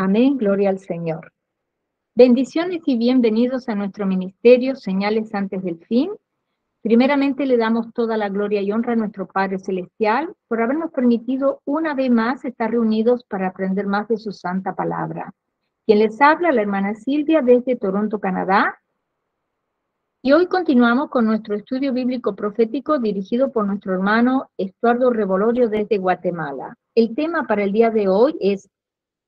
Amén, gloria al Señor. Bendiciones y bienvenidos a nuestro ministerio, Señales antes del fin. Primeramente le damos toda la gloria y honra a nuestro Padre Celestial por habernos permitido una vez más estar reunidos para aprender más de su santa palabra. Quien les habla, la hermana Silvia desde Toronto, Canadá. Y hoy continuamos con nuestro estudio bíblico profético dirigido por nuestro hermano Estuardo Revolorio desde Guatemala. El tema para el día de hoy es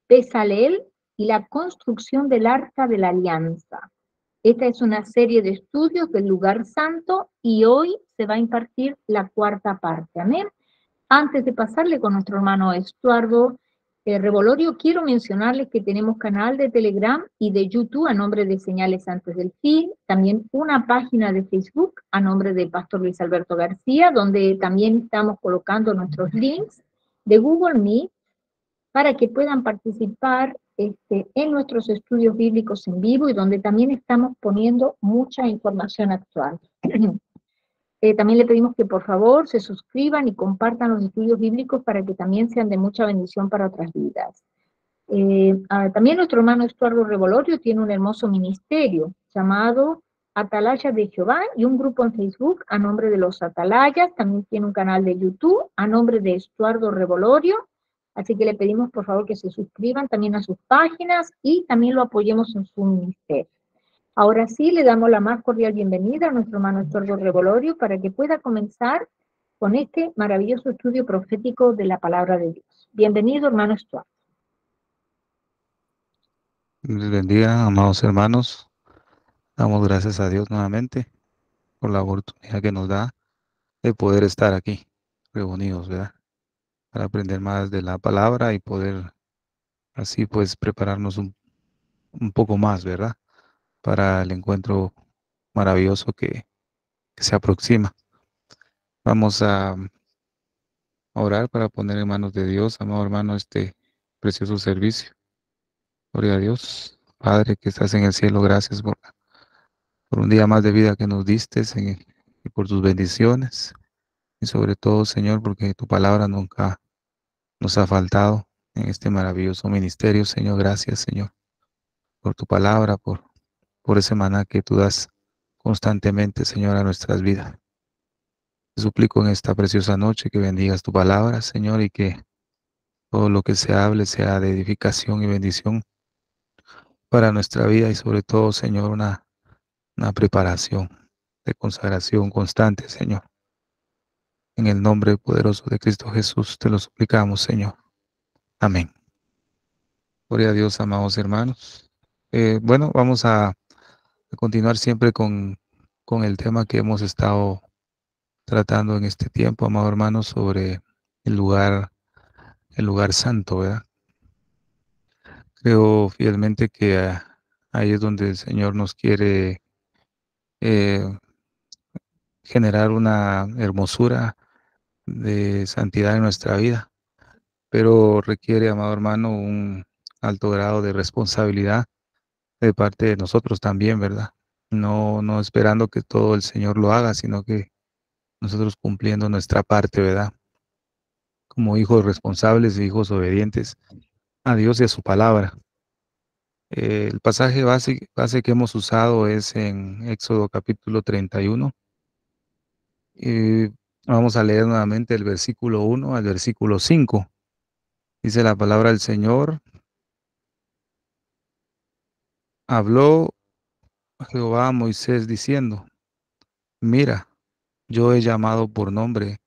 Bezaleel y la construcción del Arca de la Alianza. Esta es una serie de estudios del lugar santo y hoy se va a impartir la cuarta parte. Amén. Antes de pasarle con nuestro hermano Estuardo Revolorio, quiero mencionarles que tenemos canal de Telegram y de YouTube a nombre de Señales Antes del Fin, también una página de Facebook a nombre del pastor Luis Alberto García, donde también estamos colocando nuestros links de Google Meet para que puedan participar en nuestros estudios bíblicos en vivo y donde también estamos poniendo mucha información actual. También le pedimos que por favor se suscriban y compartan los estudios bíblicos para que también sean de mucha bendición para otras vidas. También nuestro hermano Estuardo Revolorio tiene un hermoso ministerio llamado Atalaya de Jehová y un grupo en Facebook a nombre de los Atalayas. También tiene un canal de YouTube a nombre de Estuardo Revolorio. Así que le pedimos por favor que se suscriban también a sus páginas y también lo apoyemos en su ministerio. Ahora sí, le damos la más cordial bienvenida a nuestro hermano Estuardo Revolorio para que pueda comenzar con este maravilloso estudio profético de la palabra de Dios. Bienvenido, hermano Estuardo. Les bendiga, amados hermanos. Damos gracias a Dios nuevamente por la oportunidad que nos da de poder estar aquí reunidos, ¿verdad? Para aprender más de la palabra y poder así pues prepararnos un poco más, ¿verdad? Para el encuentro maravilloso que se aproxima. Vamos a orar para poner en manos de Dios, amado hermano, este precioso servicio. Gloria a Dios. Padre que estás en el cielo, gracias por un día más de vida que nos diste y por tus bendiciones. Y sobre todo, Señor, porque tu palabra nunca nos ha faltado en este maravilloso ministerio. Señor, gracias, Señor, por tu palabra, por ese maná que tú das constantemente, Señor, a nuestras vidas. Te suplico en esta preciosa noche que bendigas tu palabra, Señor, y que todo lo que se hable sea de edificación y bendición para nuestra vida y sobre todo, Señor, una preparación de consagración constante, Señor. En el nombre poderoso de Cristo Jesús te lo suplicamos, Señor. Amén. Gloria a Dios, amados hermanos. Bueno, vamos a continuar siempre con el tema que hemos estado tratando en este tiempo, amados hermanos, sobre el lugar santo, ¿verdad? Creo fielmente que ahí es donde el Señor nos quiere eh, generar una hermosura de santidad en nuestra vida, pero requiere, amado hermano, un alto grado de responsabilidad de parte de nosotros también, ¿verdad? No esperando que todo el Señor lo haga, sino que nosotros cumpliendo nuestra parte, ¿verdad? Como hijos responsables e hijos obedientes a Dios y a su palabra. El pasaje base que hemos usado es en Éxodo capítulo 31. Y vamos a leer nuevamente el versículo 1 al versículo 5. Dice la palabra del Señor: habló Jehová a Moisés diciendo: mira, yo he llamado por nombre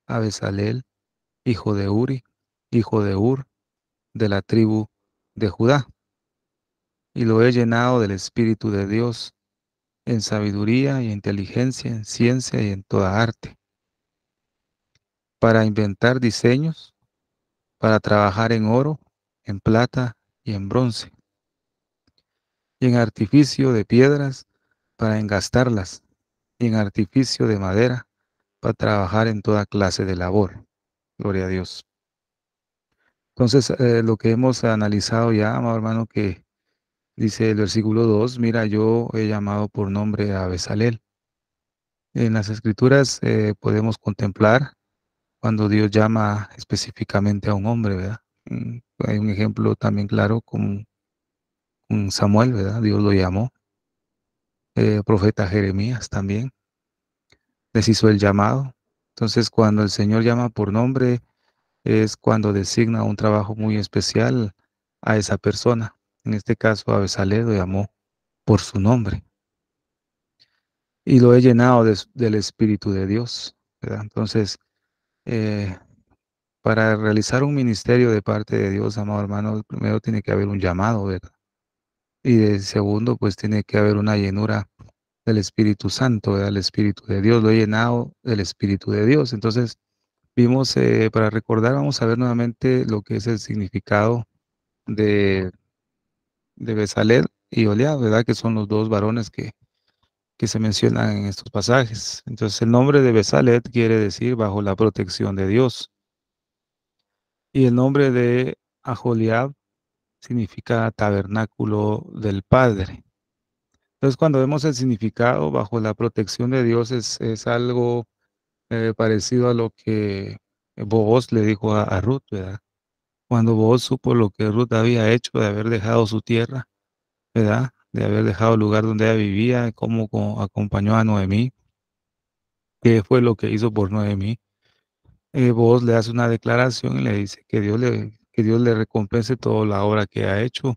a Bezaleel, hijo de Uri, hijo de Hur, de la tribu de Judá, y lo he llenado del Espíritu de Dios, en sabiduría y inteligencia, en ciencia y en toda arte, para inventar diseños, para trabajar en oro, en plata y en bronce, y en artificio de piedras, para engastarlas, y en artificio de madera, para trabajar en toda clase de labor. Gloria a Dios. Entonces, lo que hemos analizado ya, amado hermano, que dice el versículo 2, mira, yo he llamado por nombre a Bezaleel. En las Escrituras podemos contemplar cuando Dios llama específicamente a un hombre, ¿verdad? Hay un ejemplo también claro con Samuel, ¿verdad? Dios lo llamó. Profeta Jeremías también les hizo el llamado. Entonces, cuando el Señor llama por nombre, es cuando designa un trabajo muy especial a esa persona. En este caso, a Bezalel lo llamó por su nombre y lo he llenado del Espíritu de Dios, ¿verdad? Entonces, eh, para realizar un ministerio de parte de Dios, amado hermano, primero tiene que haber un llamado, ¿verdad? Y de segundo, pues tiene que haber una llenura del Espíritu Santo, ¿verdad? El Espíritu de Dios, lo he llenado del Espíritu de Dios. Entonces, vimos, para recordar, vamos a ver nuevamente lo que es el significado de, de Bezalel y Oliab, ¿verdad? Que son los dos varones que se mencionan en estos pasajes. Entonces, el nombre de Bezalel quiere decir bajo la protección de Dios. Y el nombre de Aholiab significa tabernáculo del Padre. Entonces, cuando vemos el significado bajo la protección de Dios, es algo parecido a lo que Booz le dijo a Ruth, ¿verdad? Cuando Booz supo lo que Ruth había hecho de haber dejado su tierra, ¿verdad? De haber dejado el lugar donde ella vivía, cómo acompañó a Noemí, qué fue lo que hizo por Noemí. Booz le hace una declaración y le dice que Dios le recompense toda la obra que ha hecho,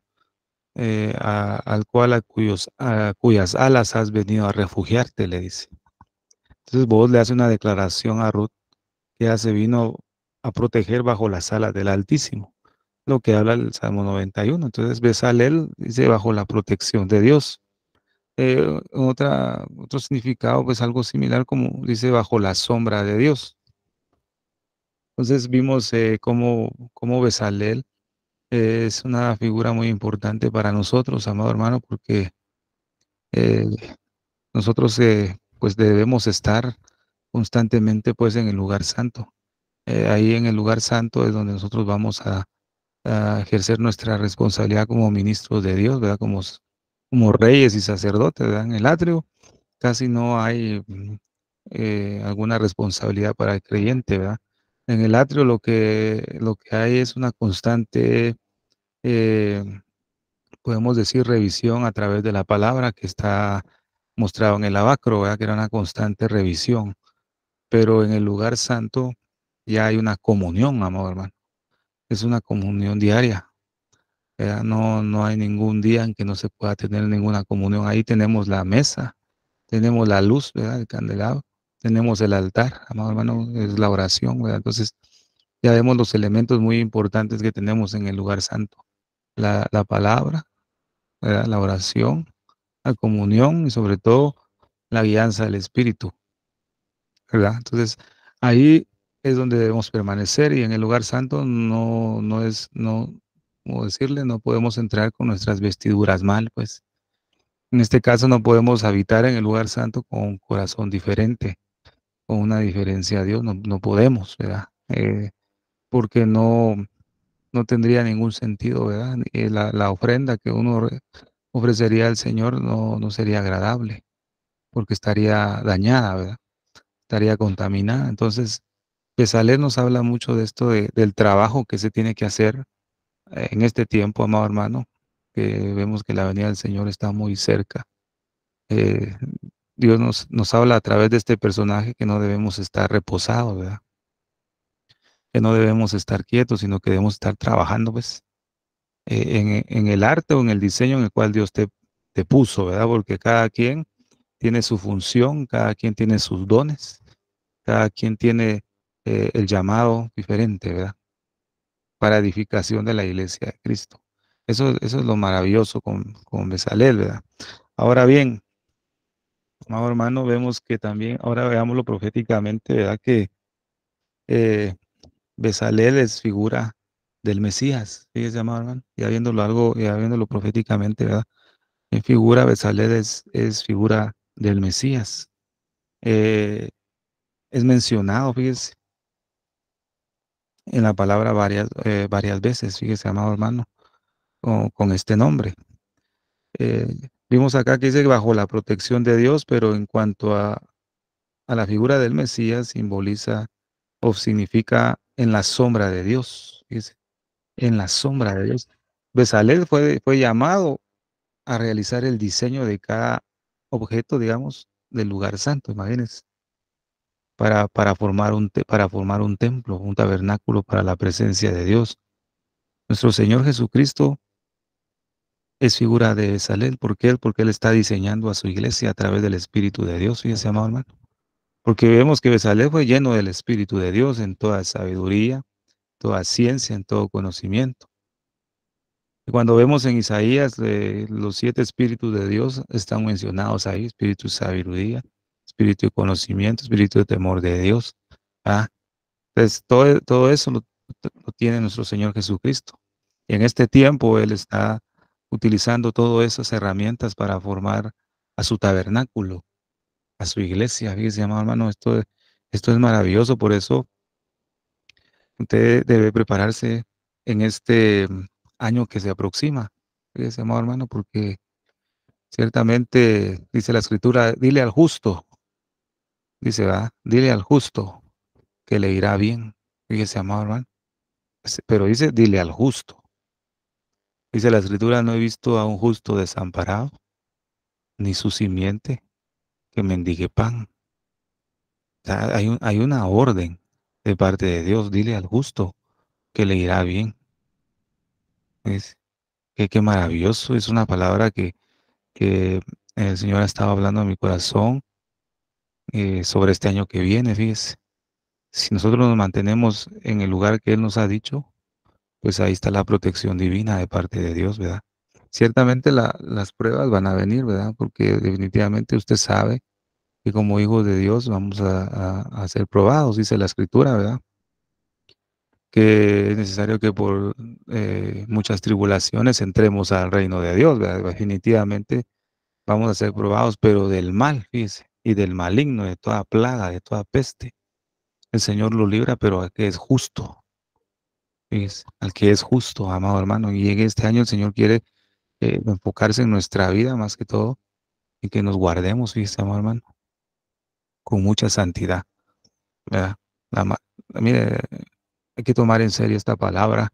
al cual a cuyas alas has venido a refugiarte, le dice. Entonces Booz le hace una declaración a Ruth que ella se vino a proteger bajo las alas del Altísimo, lo que habla el Salmo 91. Entonces Bezalel dice bajo la protección de Dios. Otro significado, pues algo similar como dice bajo la sombra de Dios. Entonces vimos cómo Bezalel es una figura muy importante para nosotros, amado hermano, porque eh, nosotros pues debemos estar constantemente pues en el lugar santo. Ahí en el lugar santo es donde nosotros vamos a ejercer nuestra responsabilidad como ministros de Dios, ¿verdad? Como reyes y sacerdotes, ¿verdad? En el atrio casi no hay alguna responsabilidad para el creyente, ¿verdad? En el atrio lo que hay es una constante, eh, podemos decir, revisión a través de la palabra que está mostrado en el Abacro, ¿verdad? Que era una constante revisión. Pero en el lugar santo ya hay una comunión, amado hermano. Es una comunión diaria. ¿Verdad? No hay ningún día en que no se pueda tener ninguna comunión. Ahí tenemos la mesa, tenemos la luz, ¿verdad? El candelabro, tenemos el altar, amado hermano, es la oración, ¿verdad? Entonces, ya vemos los elementos muy importantes que tenemos en el lugar santo. La palabra, ¿verdad? La oración, la comunión y sobre todo la guianza del Espíritu, ¿verdad? Entonces, ahí es donde debemos permanecer y en el lugar santo no, ¿cómo decirle? No podemos entrar con nuestras vestiduras mal, pues. En este caso no podemos habitar en el lugar santo con un corazón diferente, con una diferencia a Dios, no podemos, ¿verdad? Porque no tendría ningún sentido, ¿verdad? La ofrenda que uno ofrecería al Señor no sería agradable, porque estaría dañada, ¿verdad? Estaría contaminada. Entonces, Bezalel nos habla mucho de esto, del trabajo que se tiene que hacer en este tiempo, amado hermano, que vemos que la venida del Señor está muy cerca. Eh, Dios nos habla a través de este personaje que no debemos estar reposados, ¿verdad? Que no debemos estar quietos, sino que debemos estar trabajando, pues, en el arte o en el diseño en el cual Dios te puso, ¿verdad? Porque cada quien tiene su función, cada quien tiene sus dones, cada quien tiene el llamado diferente, ¿verdad? Para edificación de la iglesia de Cristo. Eso es lo maravilloso con Bezalel, ¿verdad? Ahora bien, amado hermano, vemos que también, ahora veámoslo proféticamente, ¿verdad? Que eh, Bezalel es figura del Mesías, fíjese, amado hermano, ya viéndolo proféticamente, ¿verdad? En figura, Bezalel es figura del Mesías. Eh, es mencionado, fíjese, en la palabra varias veces, fíjese, amado hermano, con este nombre. Eh, Vimos acá que dice bajo la protección de Dios, pero en cuanto a la figura del Mesías, simboliza o significa en la sombra de Dios. Fíjese. en la sombra de Dios. Bezalel fue llamado a realizar el diseño de cada objeto, digamos, del lugar santo, imagínense, para formar un templo, un tabernáculo para la presencia de Dios. Nuestro Señor Jesucristo es figura de Bezalel. ¿Por qué? Porque Él está diseñando a su iglesia a través del Espíritu de Dios, fíjese, amado hermano. Porque vemos que Bezalel fue lleno del Espíritu de Dios en toda sabiduría, toda ciencia, en todo conocimiento. Y cuando vemos en Isaías, los 7 espíritus de Dios están mencionados ahí: espíritu de sabiduría, espíritu de conocimiento, espíritu de temor de Dios. ¿Ah? Entonces, todo eso lo tiene nuestro Señor Jesucristo. Y en este tiempo Él está utilizando todas esas herramientas para formar a su tabernáculo, a su iglesia. Fíjese, amado hermano, esto es maravilloso. Por eso usted debe prepararse en este año que se aproxima. Fíjese, amado hermano, porque ciertamente dice la Escritura: dile al justo, dice, va, dile al justo que le irá bien. Fíjese, amado hermano. Pero dice, dile al justo. Dice la Escritura: no he visto a un justo desamparado, ni su simiente que mendigue pan. O sea, hay una orden de parte de Dios: dile al justo que le irá bien. Es, qué maravilloso. Es una palabra que el Señor ha estado hablando a mi corazón sobre este año que viene, fíjese. Si nosotros nos mantenemos en el lugar que Él nos ha dicho, pues ahí está la protección divina de parte de Dios, ¿verdad? Ciertamente las pruebas van a venir, ¿verdad? Porque definitivamente usted sabe que como hijos de Dios vamos a ser probados, dice la Escritura, ¿verdad? Que es necesario que por muchas tribulaciones entremos al reino de Dios, ¿verdad? Definitivamente vamos a ser probados, pero del mal, fíjese, y del maligno, de toda plaga, de toda peste. El Señor lo libra, pero al que es justo, fíjese, al que es justo, amado hermano. Y en este año el Señor quiere enfocarse en nuestra vida más que todo y que nos guardemos, fíjese, amado hermano, con mucha santidad, ¿verdad? La ma- Mire, hay que tomar en serio esta palabra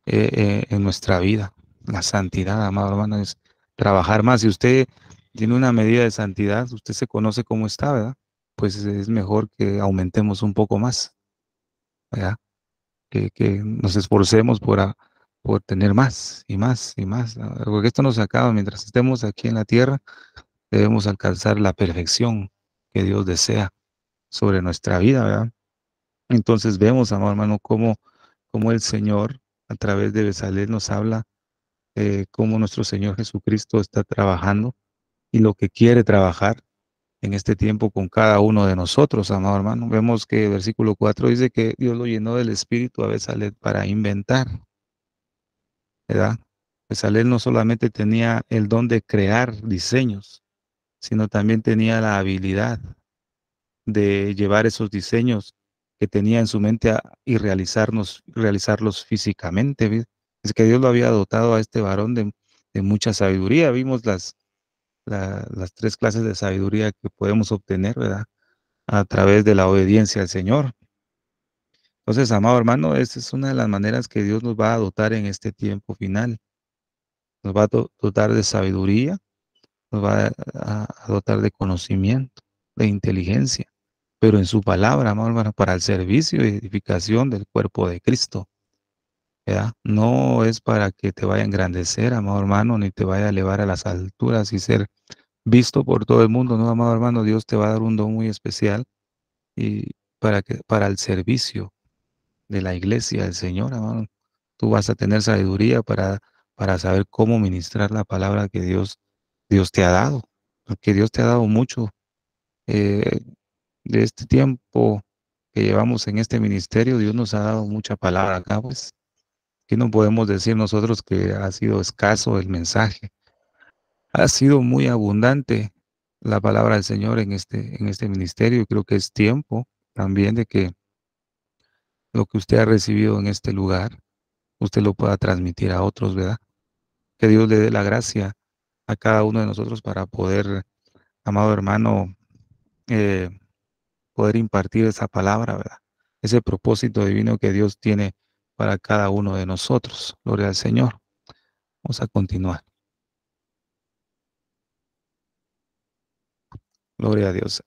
en nuestra vida. La santidad, amado hermano, es trabajar más. Si usted tiene una medida de santidad, usted se conoce cómo está, ¿verdad? Pues es mejor que aumentemos un poco más, ¿verdad? Que nos esforcemos por tener más y más y más, ¿no? Porque esto no se acaba. Mientras estemos aquí en la tierra, debemos alcanzar la perfección que Dios desea sobre nuestra vida, ¿verdad? Entonces vemos, amado hermano, cómo el Señor, a través de Bezalel, nos habla cómo nuestro Señor Jesucristo está trabajando y lo que quiere trabajar en este tiempo con cada uno de nosotros, amado hermano. Vemos que el versículo 4 dice que Dios lo llenó del Espíritu a Bezalel para inventar, ¿verdad? Bezalel no solamente tenía el don de crear diseños, sino también tenía la habilidad de llevar esos diseños que tenía en su mente y realizarlos físicamente. Es que Dios lo había dotado a este varón de mucha sabiduría. Vimos las 3 clases de sabiduría que podemos obtener, ¿verdad? A través de la obediencia al Señor. Entonces, amado hermano, esta es una de las maneras que Dios nos va a dotar en este tiempo final. Nos va a dotar de sabiduría, nos va a dotar de conocimiento, de inteligencia, pero en su palabra, amado hermano, para el servicio y edificación del cuerpo de Cristo, ¿verdad? No es para que te vaya a engrandecer, amado hermano, ni te vaya a elevar a las alturas y ser visto por todo el mundo, no, amado hermano. Dios te va a dar un don muy especial y para el servicio de la iglesia del Señor, amado. Tú vas a tener sabiduría para saber cómo ministrar la palabra que Dios te ha dado, porque Dios te ha dado mucho eh, de este tiempo que llevamos en este ministerio. Dios nos ha dado mucha palabra acá, pues, que no podemos decir nosotros que ha sido escaso el mensaje. Ha sido muy abundante la palabra del Señor en este ministerio. Y creo que es tiempo también de que lo que usted ha recibido en este lugar, usted lo pueda transmitir a otros, ¿verdad? Que Dios le dé la gracia a cada uno de nosotros para poder, amado hermano, eh, poder impartir esa palabra, ¿verdad? Ese propósito divino que Dios tiene para cada uno de nosotros. Gloria al Señor. Vamos a continuar. Gloria a Dios.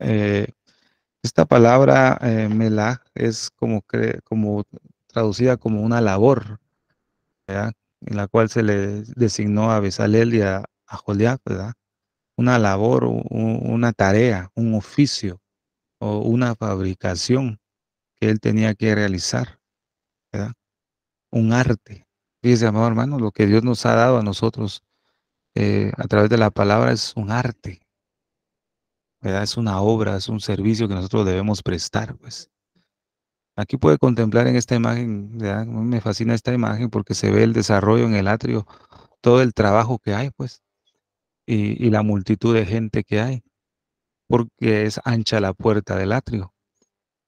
Esta palabra melaj es como traducida como una labor, ¿verdad? En la cual se le designó a Bezalel y a Joliab, ¿verdad? Una labor, una tarea, un oficio o una fabricación que él tenía que realizar, ¿verdad? Un arte. Fíjese, amado hermano, lo que Dios nos ha dado a nosotros a través de la palabra es un arte, ¿verdad? Es una obra, es un servicio que nosotros debemos prestar, pues. Aquí puede contemplar en esta imagen, ¿verdad? Me fascina esta imagen porque se ve el desarrollo en el atrio, todo el trabajo que hay, pues, y la multitud de gente que hay, porque es ancha la puerta del atrio,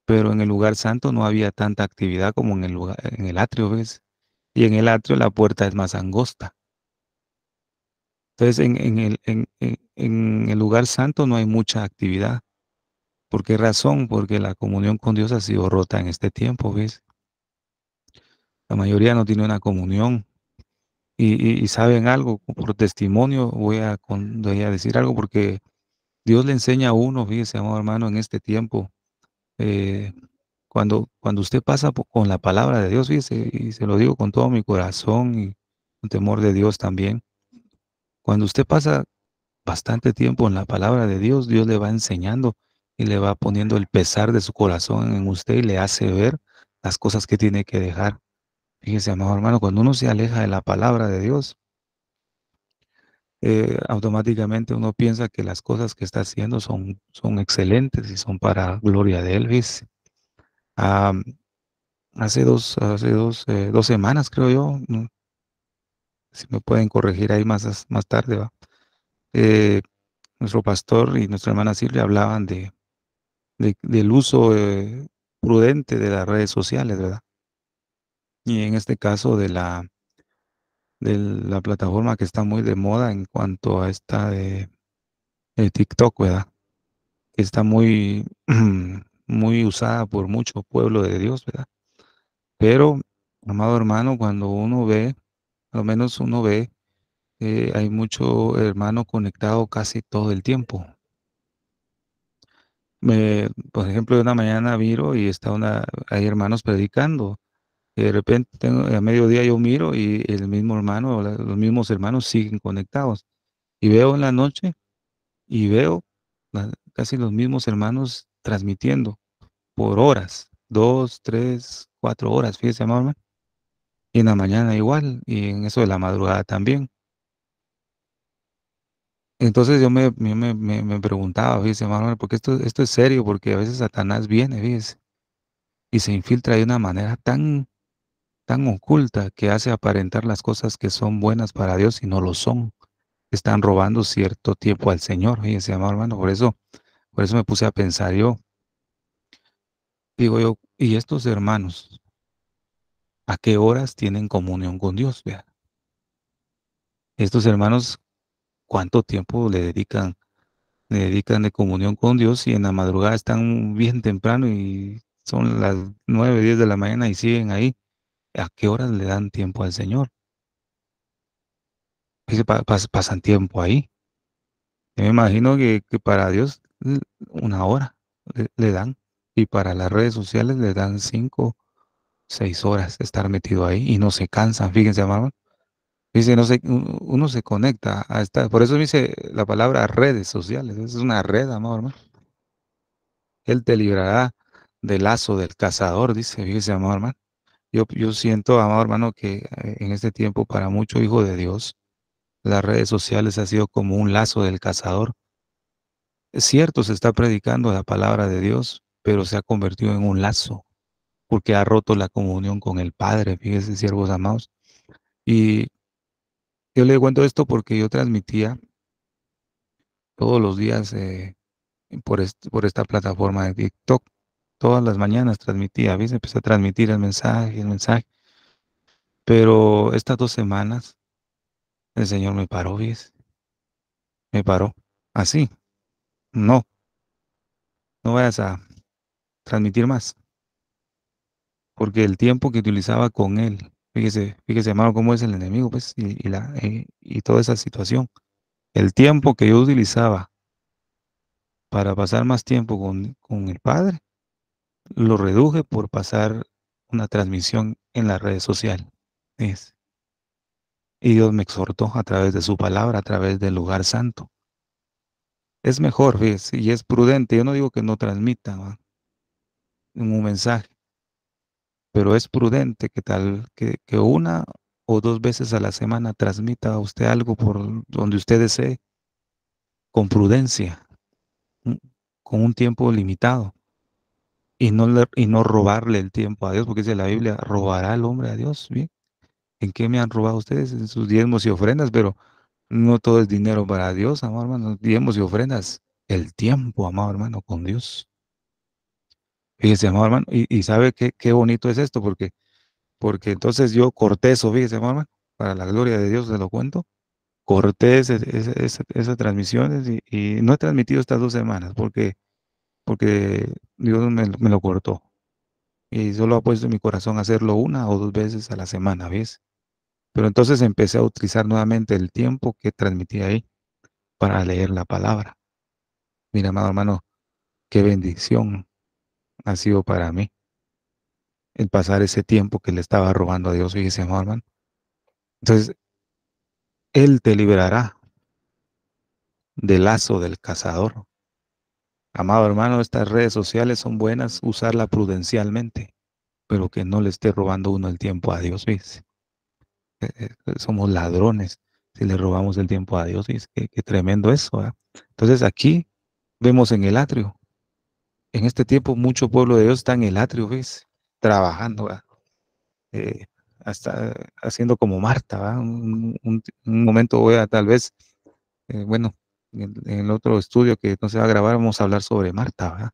pero en el lugar santo no había tanta actividad como en el lugar, en el atrio, ¿ves? Y en el atrio la puerta es más angosta. Entonces, en el lugar santo no hay mucha actividad. ¿Por qué razón? Porque la comunión con Dios ha sido rota en este tiempo, ¿ves? La mayoría no tiene una comunión. Y saben algo, por testimonio voy a decir algo porque Dios le enseña a uno, fíjese, amado hermano, en este tiempo, eh, cuando usted pasa con la palabra de Dios, fíjese, y se lo digo con todo mi corazón y con temor de Dios también, cuando usted pasa bastante tiempo en la palabra de Dios, Dios le va enseñando y le va poniendo el pesar de su corazón en usted y le hace ver las cosas que tiene que dejar. Fíjese, amado hermano, cuando uno se aleja de la palabra de Dios, automáticamente uno piensa que las cosas que está haciendo son excelentes y son para gloria de él, ¿ves? Ah, dos semanas, creo yo, si me pueden corregir ahí más tarde, ¿va? Eh, Nuestro pastor y nuestra hermana Silvia hablaban del uso prudente de las redes sociales, ¿verdad? Y en este caso de la plataforma que está muy de moda en cuanto a esta de TikTok, ¿verdad? Que está muy, muy usada por mucho pueblo de Dios, ¿verdad? Pero, amado hermano, cuando uno ve, al menos uno ve, hay mucho hermano conectado casi todo el tiempo. Por ejemplo, de una mañana miro y hay hermanos predicando. Y de repente a mediodía yo miro y el mismo hermano, los mismos hermanos siguen conectados. Y veo en la noche y veo casi los mismos hermanos transmitiendo por horas, 2, 3, 4 horas, fíjese, amado hermano. Y en la mañana igual, y en eso de la madrugada también. Entonces yo me preguntaba, fíjese, amado hermano, porque esto es serio, porque a veces Satanás viene, fíjese, y se infiltra de una manera tan oculta que hace aparentar las cosas que son buenas para Dios y no lo son. Están robando cierto tiempo al Señor, fíjese, amado hermano. Por eso me puse a pensar yo, digo yo, ¿y estos hermanos a qué horas tienen comunión con Dios? Vea, estos hermanos, ¿cuánto tiempo le dedican de comunión con Dios y en la madrugada están bien temprano y son las 9, 10 de la mañana y siguen ahí? ¿A qué horas le dan tiempo al Señor? Dice, pasan tiempo ahí. Yo me imagino que para Dios 1 hora le dan y para las redes sociales le dan 5, 6 horas de estar metido ahí y no se cansan. Fíjense, hermano. Dice, no sé, uno se conecta a esta, por eso me dice la palabra redes sociales. Es una red, amado hermano. Él te librará del lazo del cazador, dice, fíjese, amado hermano. Yo siento, amado hermano, que en este tiempo para mucho hijo de Dios, las redes sociales ha sido como un lazo del cazador. Es cierto, se está predicando la palabra de Dios, pero se ha convertido en un lazo, porque ha roto la comunión con el Padre, fíjese, siervos amados. Y yo le cuento esto porque yo transmitía todos los días por esta plataforma de TikTok. Todas las mañanas transmitía, ¿ves? Empecé a transmitir el mensaje. Pero estas 2 semanas el Señor me paró, ¿ves? Me paró. Así, no vayas a transmitir más. porque el tiempo que utilizaba con él, fíjese, hermano, cómo es el enemigo, pues, y toda esa situación. El tiempo que yo utilizaba para pasar más tiempo con el Padre, lo reduje por pasar una transmisión en la red social. ¿Ves? Y Dios me exhortó a través de su palabra, a través del lugar santo. Es mejor, fíjese, y es prudente. Yo no digo que no transmita, ¿va?, un mensaje, pero es prudente que que una o dos veces a la semana transmita a usted algo por donde usted desee, con prudencia, mm, con un tiempo limitado, y no robarle el tiempo a Dios, porque dice la Biblia, robará el hombre a Dios. Bien, ¿en qué me han robado ustedes? En sus diezmos y ofrendas, pero no todo es dinero para Dios, amado hermano. Diezmos y ofrendas, el tiempo, amado hermano, con Dios. Fíjese, amado hermano, y sabe qué bonito es esto, porque entonces yo corté eso, fíjese, amado hermano, para la gloria de Dios se lo cuento. Corté esas transmisiones, y no he transmitido estas 2 semanas porque Dios me lo cortó. Y solo ha puesto en mi corazón hacerlo una o dos veces a la semana, ¿ves? Pero entonces empecé a utilizar nuevamente el tiempo que transmití ahí para leer la palabra. Mira, amado hermano, qué bendición ha sido para mí el pasar ese tiempo que le estaba robando a Dios, fíjese, amado hermano. Entonces, Él te liberará del lazo del cazador. Amado hermano, estas redes sociales son buenas usarla prudencialmente, pero que no le esté robando uno el tiempo a Dios, ¿ves? Somos ladrones si le robamos el tiempo a Dios, ¿ves? Qué tremendo eso, ¿verdad? Entonces aquí vemos en el atrio, en este tiempo mucho pueblo de Dios está en el atrio, ¿ves? Trabajando, ¿verdad? Eh, hasta haciendo como Marta, ¿verdad? Un momento voy a tal vez, bueno, en el otro estudio que no se va a grabar, vamos a hablar sobre Marta, ¿verdad?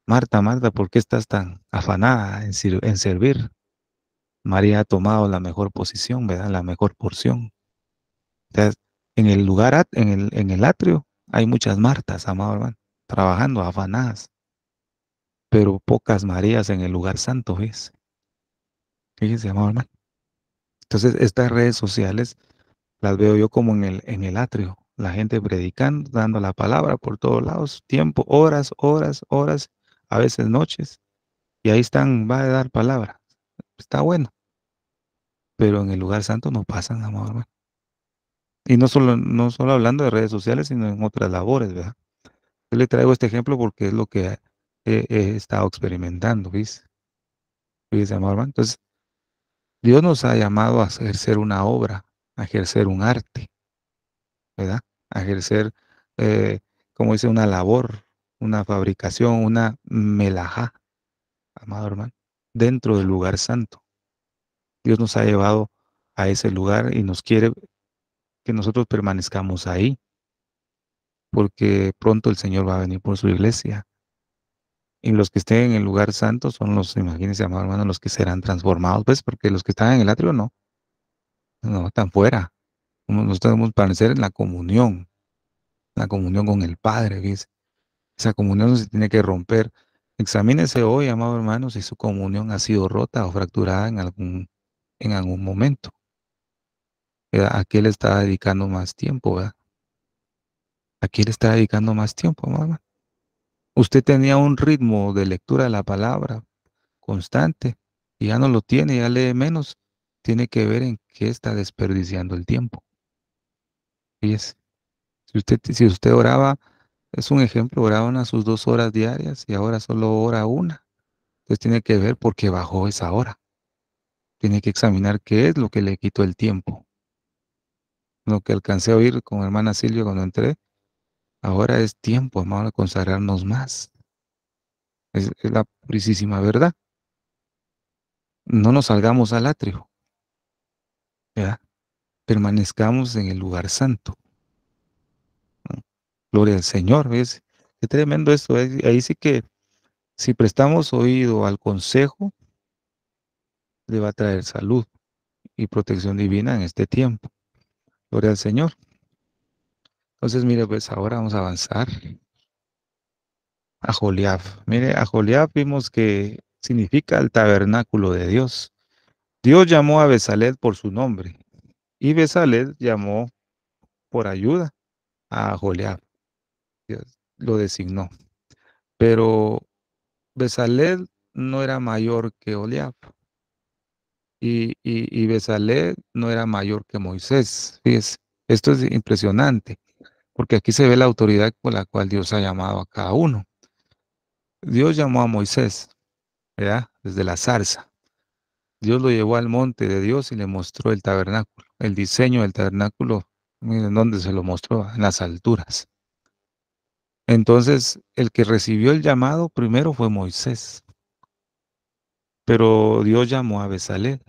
Marta, Marta, ¿por qué estás tan afanada en servir? María ha tomado la mejor posición, ¿verdad? La mejor porción. O sea, en el lugar, en el atrio, hay muchas Martas, amado hermano, trabajando, afanadas, pero pocas Marías en el lugar santo, ¿ves? Fíjese, amado hermano. Entonces, estas redes sociales las veo yo como en el atrio, la gente predicando, dando la palabra por todos lados, tiempo, horas, horas, horas, a veces noches, y ahí están, va a dar palabra. Está bueno, pero en el lugar santo no pasan, amado hermano. Y no solo hablando de redes sociales, sino en otras labores, ¿verdad? Yo le traigo este ejemplo porque es lo que he estado experimentando, ¿ves? Fíjese, amado hermano. Entonces, Dios nos ha llamado a ejercer una obra, a ejercer un arte, ¿verdad? A ejercer, eh, como dice, una labor, una fabricación, una melajá, amado hermano, dentro del lugar santo. Dios nos ha llevado a ese lugar y nos quiere que nosotros permanezcamos ahí, porque pronto el Señor va a venir por su iglesia. Y los que estén en el lugar santo son los, imagínense, amado hermano, los que serán transformados, pues, porque los que están en el atrio no, están fuera. Nosotros debemos permanecer en la comunión con el Padre, ¿ves? Esa comunión no se tiene que romper. Examínese hoy, amado hermano, si su comunión ha sido rota o fracturada en algún momento, ¿verdad? ¿A qué le está dedicando más tiempo, verdad? ¿A qué le está dedicando más tiempo, amado hermano? Usted tenía un ritmo de lectura de la palabra constante y ya no lo tiene, ya lee menos, tiene que ver en qué está desperdiciando el tiempo. Fíjese, si usted oraba, es un ejemplo, oraba unas sus 2 horas diarias y ahora solo ora una, entonces tiene que ver por qué bajó esa hora. Tiene que examinar qué es lo que le quitó el tiempo. Lo que alcancé a oír con hermana Silvia cuando entré, ahora es tiempo, amado, de consagrarnos más. Es la purísima verdad. No nos salgamos al atrio, ¿verdad? Permanezcamos en el lugar santo, ¿no? Gloria al Señor, ¿ves? Qué tremendo esto. Ahí sí que si prestamos oído al consejo, le va a traer salud y protección divina en este tiempo. Gloria al Señor. Entonces, mire, pues ahora vamos a avanzar a Joliab. Mire, a Joliab vimos que significa el tabernáculo de Dios. Dios llamó a Bezalel por su nombre y Bezalel llamó por ayuda a Joliab. Dios lo designó. Pero Bezalel no era mayor que Oliab y Bezalel no era mayor que Moisés. Fíjese, esto es impresionante porque aquí se ve la autoridad con la cual Dios ha llamado a cada uno. Dios llamó a Moisés, ¿verdad? Desde la zarza. Dios lo llevó al monte de Dios y le mostró el tabernáculo. El diseño del tabernáculo, miren dónde se lo mostró, en las alturas. Entonces, el que recibió el llamado primero fue Moisés, pero Dios llamó a Bezalel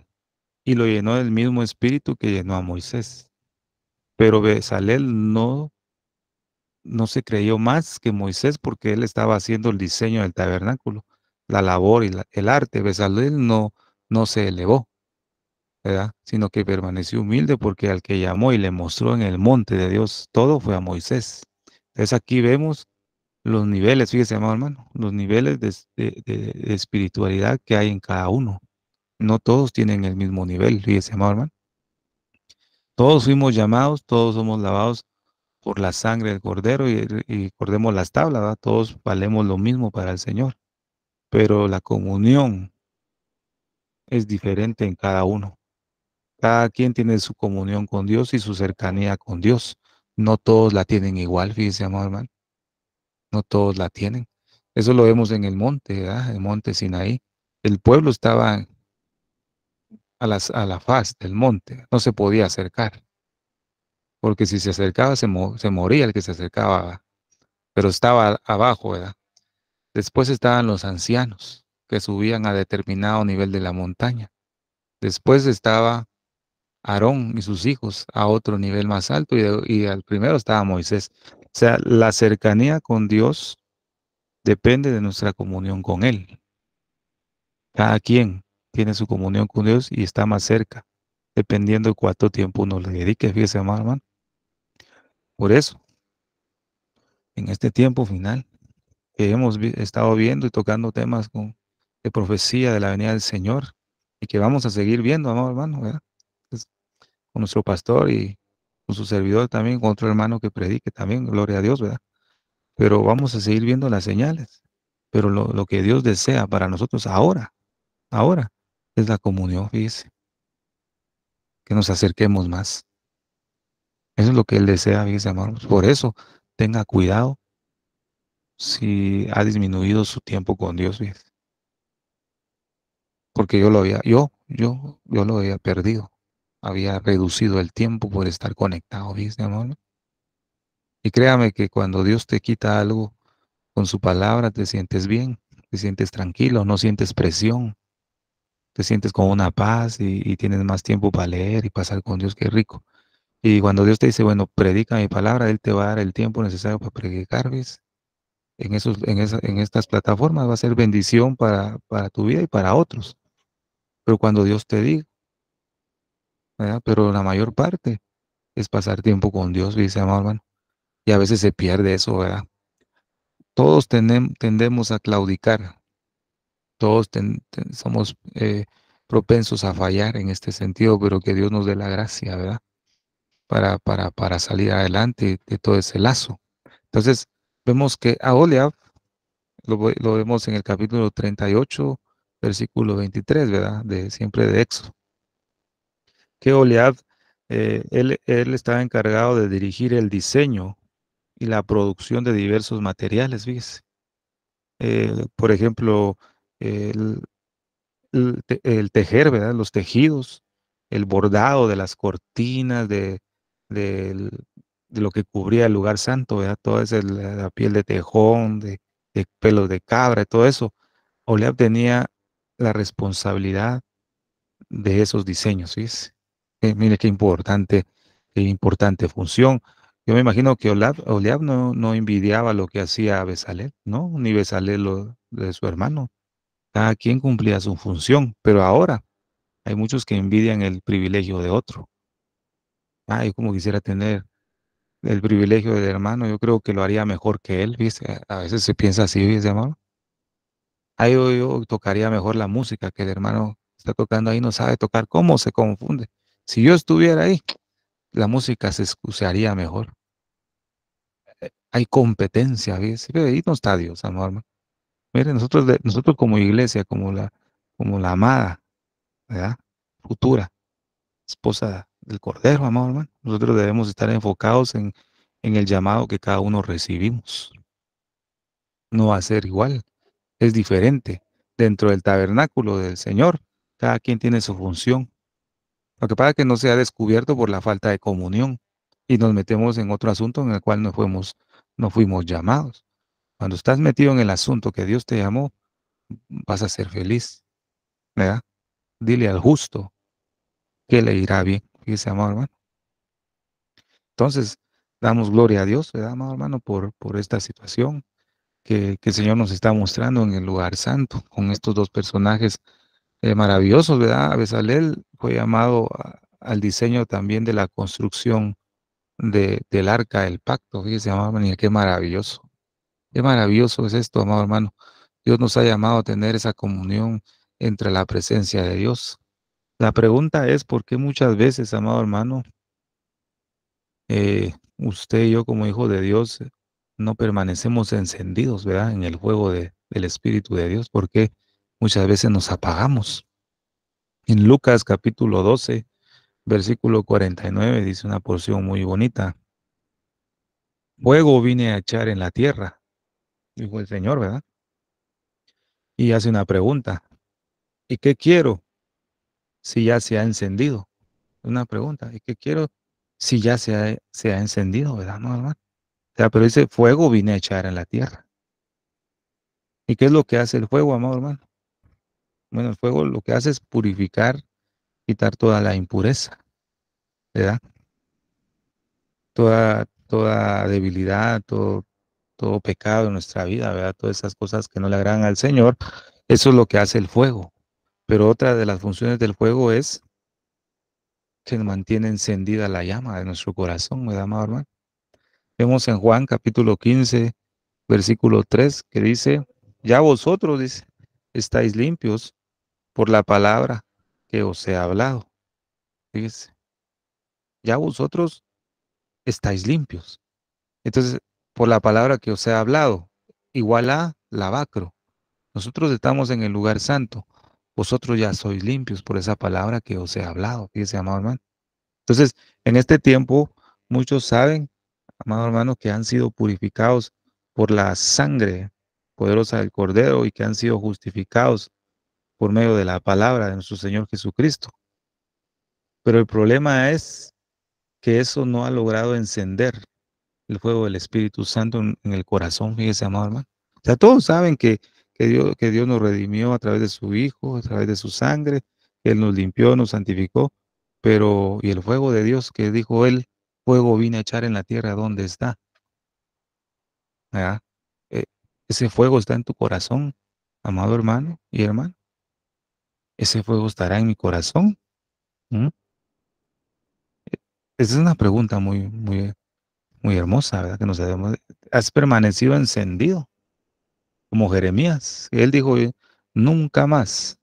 y lo llenó del mismo espíritu que llenó a Moisés. Pero Bezalel no se creyó más que Moisés porque él estaba haciendo el diseño del tabernáculo, la labor y el arte. Bezalel no se elevó, ¿verdad? Sino que permaneció humilde porque al que llamó y le mostró en el monte de Dios todo fue a Moisés. Entonces aquí vemos los niveles, fíjese, amado hermano, los niveles de espiritualidad que hay en cada uno. No todos tienen el mismo nivel, fíjese, amado hermano. Todos fuimos llamados, todos somos lavados por la sangre del Cordero y recordemos las tablas, ¿verdad? Todos valemos lo mismo para el Señor, pero la comunión es diferente en cada uno. Cada quien tiene su comunión con Dios y su cercanía con Dios. No todos la tienen igual, fíjese, amado hermano. No todos la tienen. Eso lo vemos en el monte, ¿verdad? El monte Sinaí. El pueblo estaba a la faz del monte, no se podía acercar, porque si se acercaba se moría el que se acercaba, pero estaba abajo, ¿verdad? Después estaban los ancianos que subían a determinado nivel de la montaña. Después estaba Aarón y sus hijos a otro nivel más alto y al primero estaba Moisés. O sea, la cercanía con Dios depende de nuestra comunión con Él. Cada quien tiene su comunión con Dios y está más cerca, dependiendo de cuánto tiempo uno le dedique, fíjese, hermano. Por eso, en este tiempo final que hemos estado viendo y tocando temas de profecía de la venida del Señor y que vamos a seguir viendo, amado hermano, ¿verdad? Pues, con nuestro pastor y con su servidor también, con otro hermano que predique también, gloria a Dios, ¿verdad? Pero vamos a seguir viendo las señales. Pero lo que Dios desea para nosotros ahora, es la comunión, fíjese, que nos acerquemos más. Eso es lo que Él desea, fíjese, hermanos. Por eso, tenga cuidado si ha disminuido su tiempo con Dios, fíjese. Porque yo lo había perdido. Había reducido el tiempo por estar conectado, fíjese, hermano. Y créame que cuando Dios te quita algo con su palabra, te sientes bien, te sientes tranquilo, no sientes presión, te sientes con una paz y tienes más tiempo para leer y pasar con Dios, qué rico. Y cuando Dios te dice, bueno, predica mi palabra, Él te va a dar el tiempo necesario para predicar, ¿ves? En estas plataformas va a ser bendición para tu vida y para otros. Pero cuando Dios te diga, ¿verdad? Pero la mayor parte es pasar tiempo con Dios, dice amado hermano. Y a veces se pierde eso, ¿verdad? Todos tendemos a claudicar, todos somos propensos a fallar en este sentido, pero que Dios nos dé la gracia, ¿verdad? Para salir adelante de todo ese lazo. Entonces, vemos que a Oliab lo vemos en el capítulo 38, versículo 23, ¿verdad? Siempre de Éxodo. Que Oliab, él estaba encargado de dirigir el diseño y la producción de diversos materiales, fíjese. Por ejemplo, el, el tejer, ¿verdad? Los tejidos, el bordado de las cortinas, del- de lo que cubría el lugar santo, ¿verdad? Toda esa, la piel de tejón, de pelos de cabra, y todo eso. Oliab tenía la responsabilidad de esos diseños, ¿sí? Mire qué importante función. Yo me imagino que Oliab no envidiaba lo que hacía Bezalel, ¿no? Ni Bezalel lo de su hermano. Cada quien cumplía su función, pero ahora hay muchos que envidian el privilegio de otro. Yo como quisiera tener el privilegio del hermano, yo creo que lo haría mejor que él, ¿viste? A veces se piensa así, ¿viste, hermano? Ahí yo tocaría mejor la música que el hermano está tocando ahí, no sabe tocar, cómo se confunde. Si yo estuviera ahí, la música se escucharía mejor. Hay competencia, ¿ves? Ve, ahí no está Dios, amado hermano. Mire, nosotros como iglesia, como la amada, ¿verdad? Futura esposa del Cordero, amado hermano. Nosotros debemos estar enfocados en el llamado que cada uno recibimos. No va a ser igual, es diferente. Dentro del tabernáculo del Señor, cada quien tiene su función. Lo que pasa es que no se ha descubierto por la falta de comunión y nos metemos en otro asunto en el cual no fuimos llamados. Cuando estás metido en el asunto que Dios te llamó, vas a ser feliz, ¿verdad? Dile al justo que le irá bien. Fíjese, amado hermano. Entonces, damos gloria a Dios, ¿verdad, amado hermano, por esta situación que el Señor nos está mostrando en el lugar santo, con estos dos personajes maravillosos, ¿verdad? Bezalel fue llamado al diseño también de la construcción del arca del pacto. Fíjese, amado hermano, y qué maravilloso es esto, amado hermano. Dios nos ha llamado a tener esa comunión entre la presencia de Dios. La pregunta es, ¿por qué muchas veces, amado hermano, usted y yo como hijos de Dios no permanecemos encendidos, ¿verdad? En el fuego del Espíritu de Dios, porque muchas veces nos apagamos. En Lucas capítulo 12, versículo 49, dice una porción muy bonita. Fuego vine a echar en la tierra, dijo el Señor, ¿verdad? Y hace una pregunta. ¿Y qué quiero si ya se ha encendido? Una pregunta. ¿Y qué quiero si ya se ha encendido, ¿verdad, no, hermano? O sea, pero dice, fuego vine a echar en la tierra. ¿Y qué es lo que hace el fuego, amado hermano? Bueno, el fuego lo que hace es purificar, quitar toda la impureza, ¿verdad? Toda debilidad, todo pecado en nuestra vida, ¿verdad? Todas esas cosas que no le agradan al Señor. Eso es lo que hace el fuego. Pero otra de las funciones del fuego es que mantiene encendida la llama de nuestro corazón, ¿verdad, amado hermano? Vemos en Juan capítulo 15, versículo 3, que dice, ya vosotros, dice, estáis limpios por la palabra que os he hablado. Fíjese, ya vosotros estáis limpios. Entonces, por la palabra que os he hablado, igual a lavacro. Nosotros estamos en el lugar santo. Vosotros ya sois limpios por esa palabra que os he hablado. Fíjese, amado hermano. Entonces, en este tiempo, muchos saben, amado hermano, que han sido purificados por la sangre poderosa del Cordero y que han sido justificados por medio de la palabra de nuestro Señor Jesucristo. Pero el problema es que eso no ha logrado encender el fuego del Espíritu Santo en el corazón, fíjese, amado hermano. O sea, todos saben que Dios nos redimió a través de su Hijo, a través de su sangre, que Él nos limpió, nos santificó, pero, y el fuego de Dios que dijo Él, fuego vine a echar en la tierra, ¿dónde está? ¿Verdad? Eh, ese fuego está en tu corazón, amado hermano y hermano. Ese fuego estará en mi corazón. ¿Mm? Esa es una pregunta muy hermosa, ¿verdad? Que nos debemos. ¿Has permanecido encendido? Como Jeremías. Él dijo, nunca más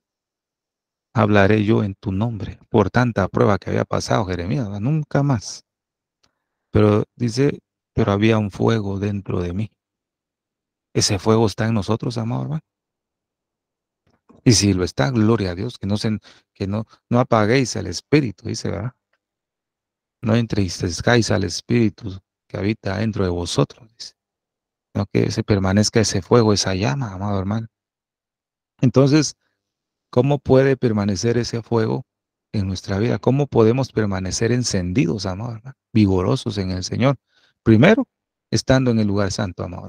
hablaré yo en tu nombre, por tanta prueba que había pasado Jeremías, ¿verdad? Nunca más. Pero dice, pero había un fuego dentro de mí. Ese fuego está en nosotros, amado hermano. Y si lo está, gloria a Dios, que no apaguéis el espíritu, dice, ¿verdad? No entristezcáis al espíritu que habita dentro de vosotros, dice. No que se permanezca ese fuego, esa llama, amado hermano. Entonces, ¿cómo puede permanecer ese fuego en nuestra vida? ¿Cómo podemos permanecer encendidos, amado hermano? Vigorosos en el Señor. Primero, estando en el lugar santo, amado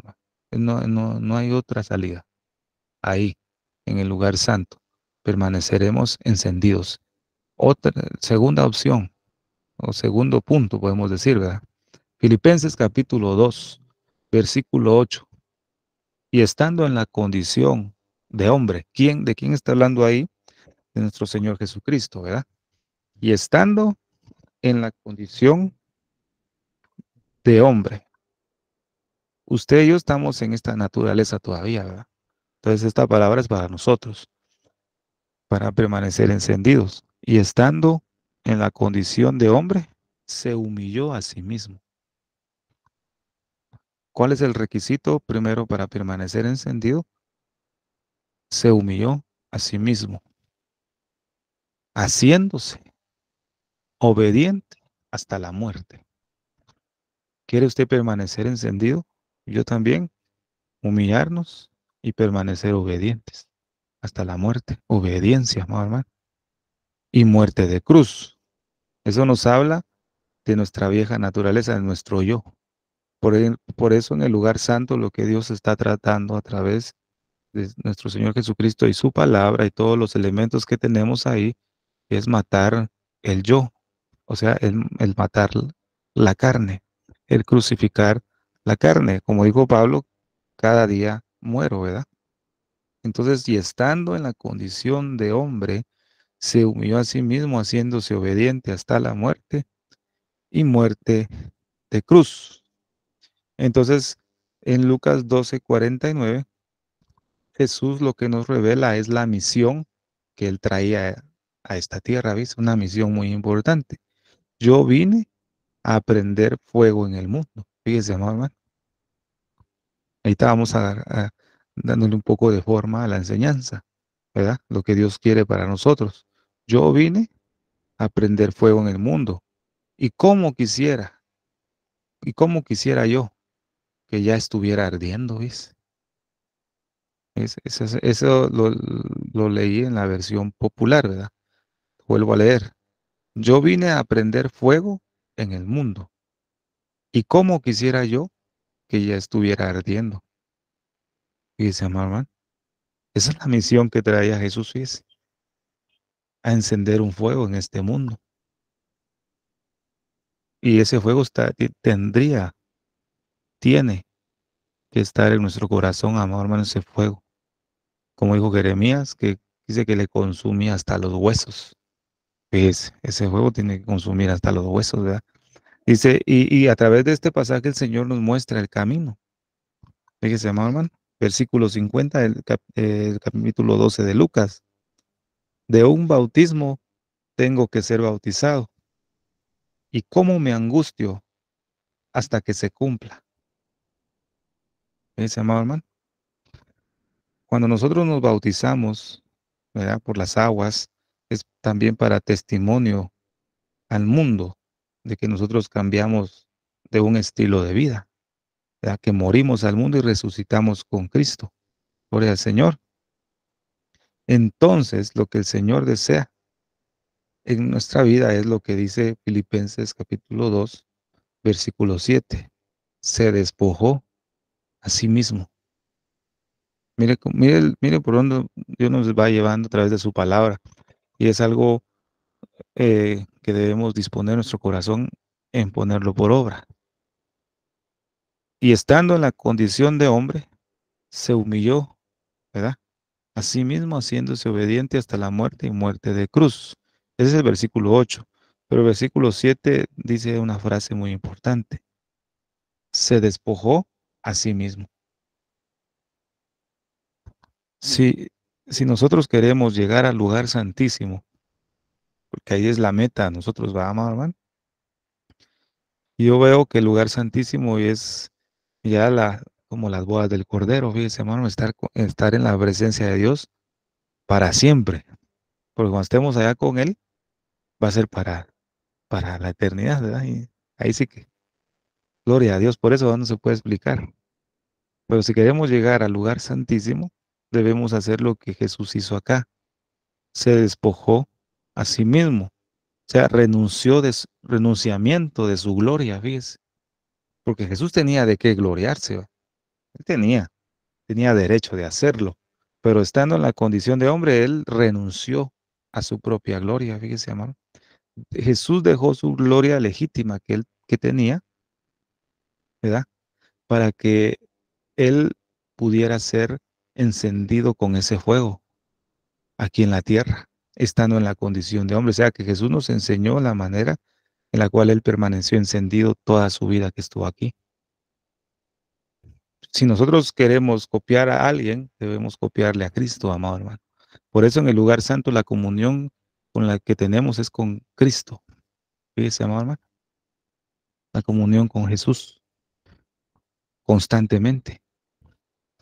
hermano. No hay otra salida. Ahí, en el lugar santo, permaneceremos encendidos. Otra, segunda opción, o segundo punto, podemos decir, ¿verdad? Filipenses capítulo 2, versículo 8. Y estando en la condición de hombre, ¿de quién está hablando ahí? De nuestro Señor Jesucristo, ¿verdad? Y estando en la condición de hombre. Usted y yo estamos en esta naturaleza todavía, ¿verdad? Entonces esta palabra es para nosotros, para permanecer encendidos. Y estando en la condición de hombre, se humilló a sí mismo. ¿Cuál es el requisito primero para permanecer encendido? Se humilló a sí mismo, haciéndose obediente hasta la muerte. ¿Quiere usted permanecer encendido? Yo también, humillarnos y permanecer obedientes hasta la muerte. Obediencia, amado hermano. Y muerte de cruz. Eso nos habla de nuestra vieja naturaleza, de nuestro yo. Por eso en el lugar santo lo que Dios está tratando a través de nuestro Señor Jesucristo y su palabra y todos los elementos que tenemos ahí es matar el yo, o sea, el matar la carne, el crucificar la carne. Como dijo Pablo, cada día muero, ¿verdad? Entonces, y estando en la condición de hombre, se humilló a sí mismo, haciéndose obediente hasta la muerte y muerte de cruz. Entonces, en Lucas 12:49, Jesús lo que nos revela es la misión que él traía a esta tierra, ¿ves? Una misión muy importante. Yo vine a prender fuego en el mundo. Fíjese, amado hermano. Ahorita vamos dándole un poco de forma a la enseñanza, ¿verdad? Lo que Dios quiere para nosotros. Yo vine a prender fuego en el mundo. Y cómo quisiera yo que ya estuviera ardiendo, ¿ves? Eso lo leí en la versión popular, ¿verdad? Vuelvo a leer. Yo vine a prender fuego en el mundo. Y cómo quisiera yo que ya estuviera ardiendo. Fíjese, amado hermano. Esa es la misión que traía Jesús, fíjese, a encender un fuego en este mundo. Y ese fuego tiene que estar en nuestro corazón, amado hermano, ese fuego. Como dijo Jeremías, que dice que le consumía hasta los huesos. Fíjese, ese fuego tiene que consumir hasta los huesos, ¿verdad? Dice, y a través de este pasaje el Señor nos muestra el camino. Fíjese, amado hermano, versículo 50 el capítulo 12 de Lucas. De un bautismo tengo que ser bautizado. ¿Y cómo me angustio hasta que se cumpla? Fíjese, amado hermano, cuando nosotros nos bautizamos, ¿verdad? Por las aguas, es también para testimonio al mundo de que nosotros cambiamos de un estilo de vida, ¿verdad? Que morimos al mundo y resucitamos con Cristo. Gloria al Señor. Entonces, lo que el Señor desea en nuestra vida es lo que dice Filipenses capítulo 2, versículo 7. Se despojó a sí mismo. Mire, mire por dónde Dios nos va llevando a través de su palabra. Y es algo que debemos disponer nuestro corazón en ponerlo por obra. Y estando en la condición de hombre, se humilló, ¿verdad? Asimismo, haciéndose obediente hasta la muerte y muerte de cruz. Ese es el versículo 8. Pero el versículo 7 dice una frase muy importante. Se despojó a sí mismo. Si, si nosotros queremos llegar al lugar santísimo, porque ahí es la meta, nosotros vamos, hermano. Y yo veo que el lugar santísimo es ya como las bodas del Cordero, fíjese, hermano, estar en la presencia de Dios para siempre. Porque cuando estemos allá con Él, va a ser para la eternidad, ¿verdad? Y ahí sí que, gloria a Dios, por eso no se puede explicar. Pero si queremos llegar al lugar santísimo, debemos hacer lo que Jesús hizo acá. Se despojó a sí mismo. O sea, renunció renunciamiento de su gloria, fíjese. Porque Jesús tenía de qué gloriarse. ¿Va? Él tenía derecho de hacerlo. Pero estando en la condición de hombre, él renunció a su propia gloria, fíjese, hermano. Jesús dejó su gloria legítima que tenía, ¿verdad? Para que él pudiera ser encendido con ese fuego aquí en la tierra, estando en la condición de hombre. O sea, que Jesús nos enseñó la manera en la cual él permaneció encendido toda su vida que estuvo aquí. Si nosotros queremos copiar a alguien, debemos copiarle a Cristo, amado hermano. Por eso en el lugar santo la comunión con la que tenemos es con Cristo. Fíjese, amado hermano, la comunión con Jesús constantemente.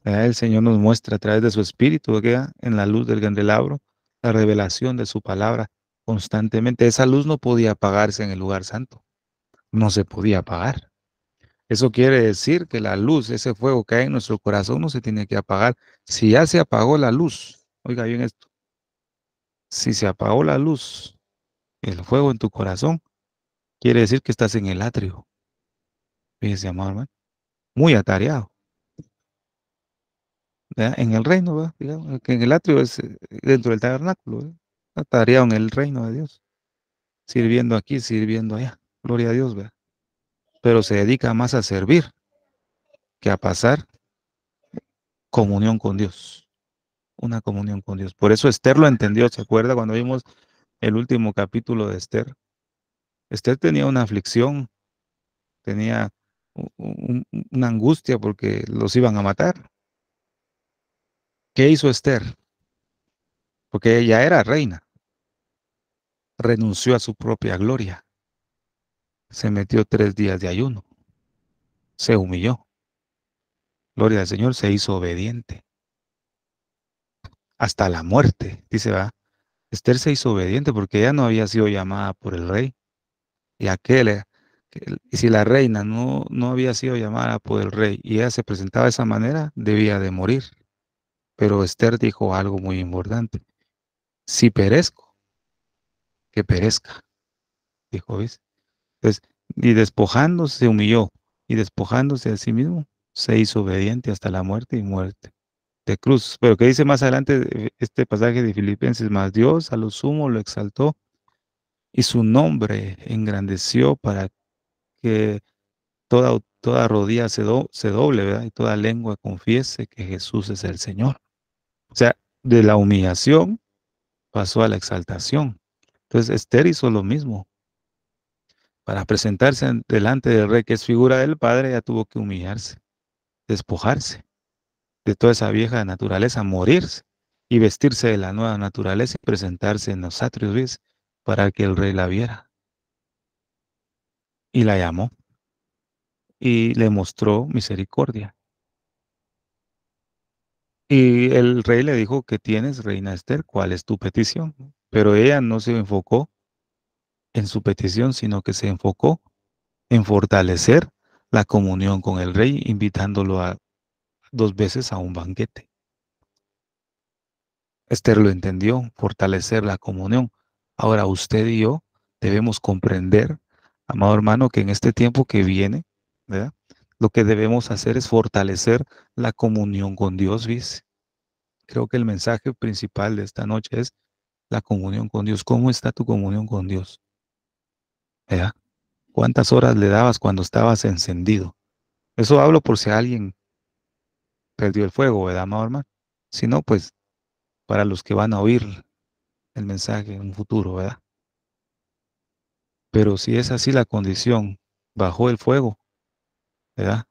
El Señor nos muestra a través de su Espíritu, ¿verdad? En la luz del candelabro, la revelación de su palabra constantemente. Esa luz no podía apagarse en el lugar santo. No se podía apagar. Eso quiere decir que la luz, ese fuego que hay en nuestro corazón, no se tiene que apagar. Si ya se apagó la luz, oiga bien esto, si se apagó la luz, el fuego en tu corazón, quiere decir que estás en el atrio. Fíjese, amado hermano, muy atareado, ¿verdad? En el reino, ¿verdad? Digamos que en el atrio es dentro del tabernáculo, ¿verdad? Atareado en el reino de Dios, sirviendo aquí, sirviendo allá. Gloria a Dios, ¿verdad? Pero se dedica más a servir que a pasar comunión con Dios. Una comunión con Dios. Por eso Esther lo entendió, ¿se acuerda cuando vimos el último capítulo de Esther? Esther tenía una aflicción, tenía una angustia porque los iban a matar. ¿Qué hizo Esther? Porque ella era reina, renunció a su propia gloria, se metió 3 días de ayuno, se humilló, gloria al Señor, se hizo obediente, hasta la muerte, dice, va. Esther se hizo obediente porque ella no había sido llamada por el rey. Y y si la reina no había sido llamada por el rey y ella se presentaba de esa manera, debía de morir. Pero Esther dijo algo muy importante. Si perezco, que perezca, dijo, ¿ves? Entonces, y despojándose, se humilló, y despojándose a sí mismo, se hizo obediente hasta la muerte y muerte de cruz. Pero que dice más adelante este pasaje de Filipenses, más Dios a lo sumo lo exaltó y su nombre engrandeció para que toda rodilla se doble, ¿verdad? Y toda lengua confiese que Jesús es el Señor. O sea, de la humillación pasó a la exaltación. Entonces, Esther hizo lo mismo. Para presentarse delante del rey, que es figura del Padre, ella tuvo que humillarse, despojarse de toda esa vieja naturaleza, morirse y vestirse de la nueva naturaleza y presentarse en los atrios, ¿ves? Para que el rey la viera. Y la llamó y le mostró misericordia. Y el rey le dijo, ¿qué tienes, reina Esther? ¿Cuál es tu petición? Pero ella no se enfocó en su petición, sino que se enfocó en fortalecer la comunión con el rey, invitándolo a 2 veces a un banquete. Esther lo entendió, fortalecer la comunión. Ahora usted y yo debemos comprender, amado hermano, que en este tiempo que viene, ¿verdad? Lo que debemos hacer es fortalecer la comunión con Dios, ¿ves? Creo que el mensaje principal de esta noche es la comunión con Dios. ¿Cómo está tu comunión con Dios? ¿Verdad? ¿Cuántas horas le dabas cuando estabas encendido? Eso hablo por si alguien perdió el fuego, ¿verdad, amado hermano? Si no, pues para los que van a oír el mensaje en un futuro, ¿verdad? Pero si es así la condición, bajó el fuego, ¿verdad?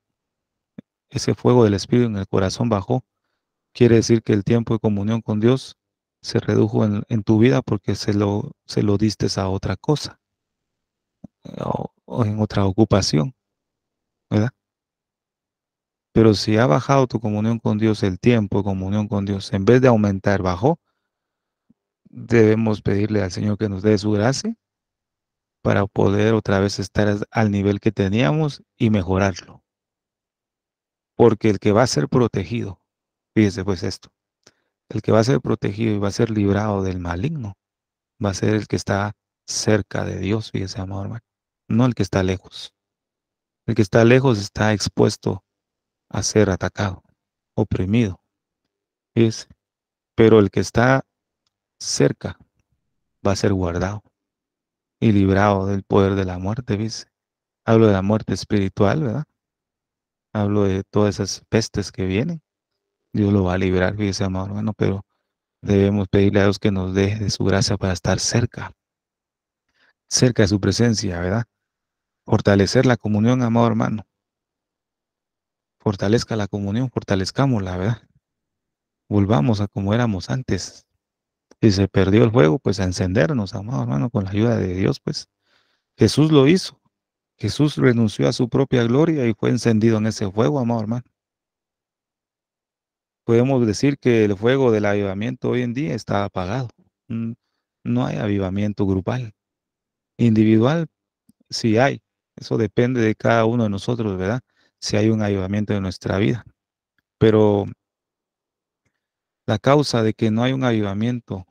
Ese fuego del Espíritu en el corazón bajó, quiere decir que el tiempo de comunión con Dios se redujo en tu vida porque se lo diste a otra cosa o en otra ocupación, ¿verdad? Pero si ha bajado tu comunión con Dios, el tiempo de comunión con Dios, en vez de aumentar, bajó, debemos pedirle al Señor que nos dé su gracia para poder otra vez estar al nivel que teníamos y mejorarlo. Porque el que va a ser protegido, fíjese pues esto, el que va a ser protegido y va a ser librado del maligno, va a ser el que está cerca de Dios, fíjese, amado hermano, no el que está lejos. El que está lejos está expuesto a ser atacado, oprimido, fíjese. Pero el que está cerca va a ser guardado y librado del poder de la muerte, ¿viste? Hablo de la muerte espiritual, ¿verdad? Hablo de todas esas pestes que vienen. Dios lo va a librar, fíjese, amado hermano, pero debemos pedirle a Dios que nos dé de su gracia para estar cerca de su presencia, ¿verdad? Fortalecer la comunión, amado hermano. fortalezca la comunión, fortalezcámosla, ¿verdad? Volvamos a como éramos antes. Si se perdió el fuego, pues a encendernos, amado hermano, con la ayuda de Dios, pues. Jesús lo hizo. Jesús renunció a su propia gloria y fue encendido en ese fuego, amado hermano. Podemos decir que el fuego del avivamiento hoy en día está apagado. Mm, No hay avivamiento grupal. Individual, sí hay. Eso depende de cada uno de nosotros, ¿verdad? Si hay un avivamiento en nuestra vida. Pero la causa de que no hay un avivamiento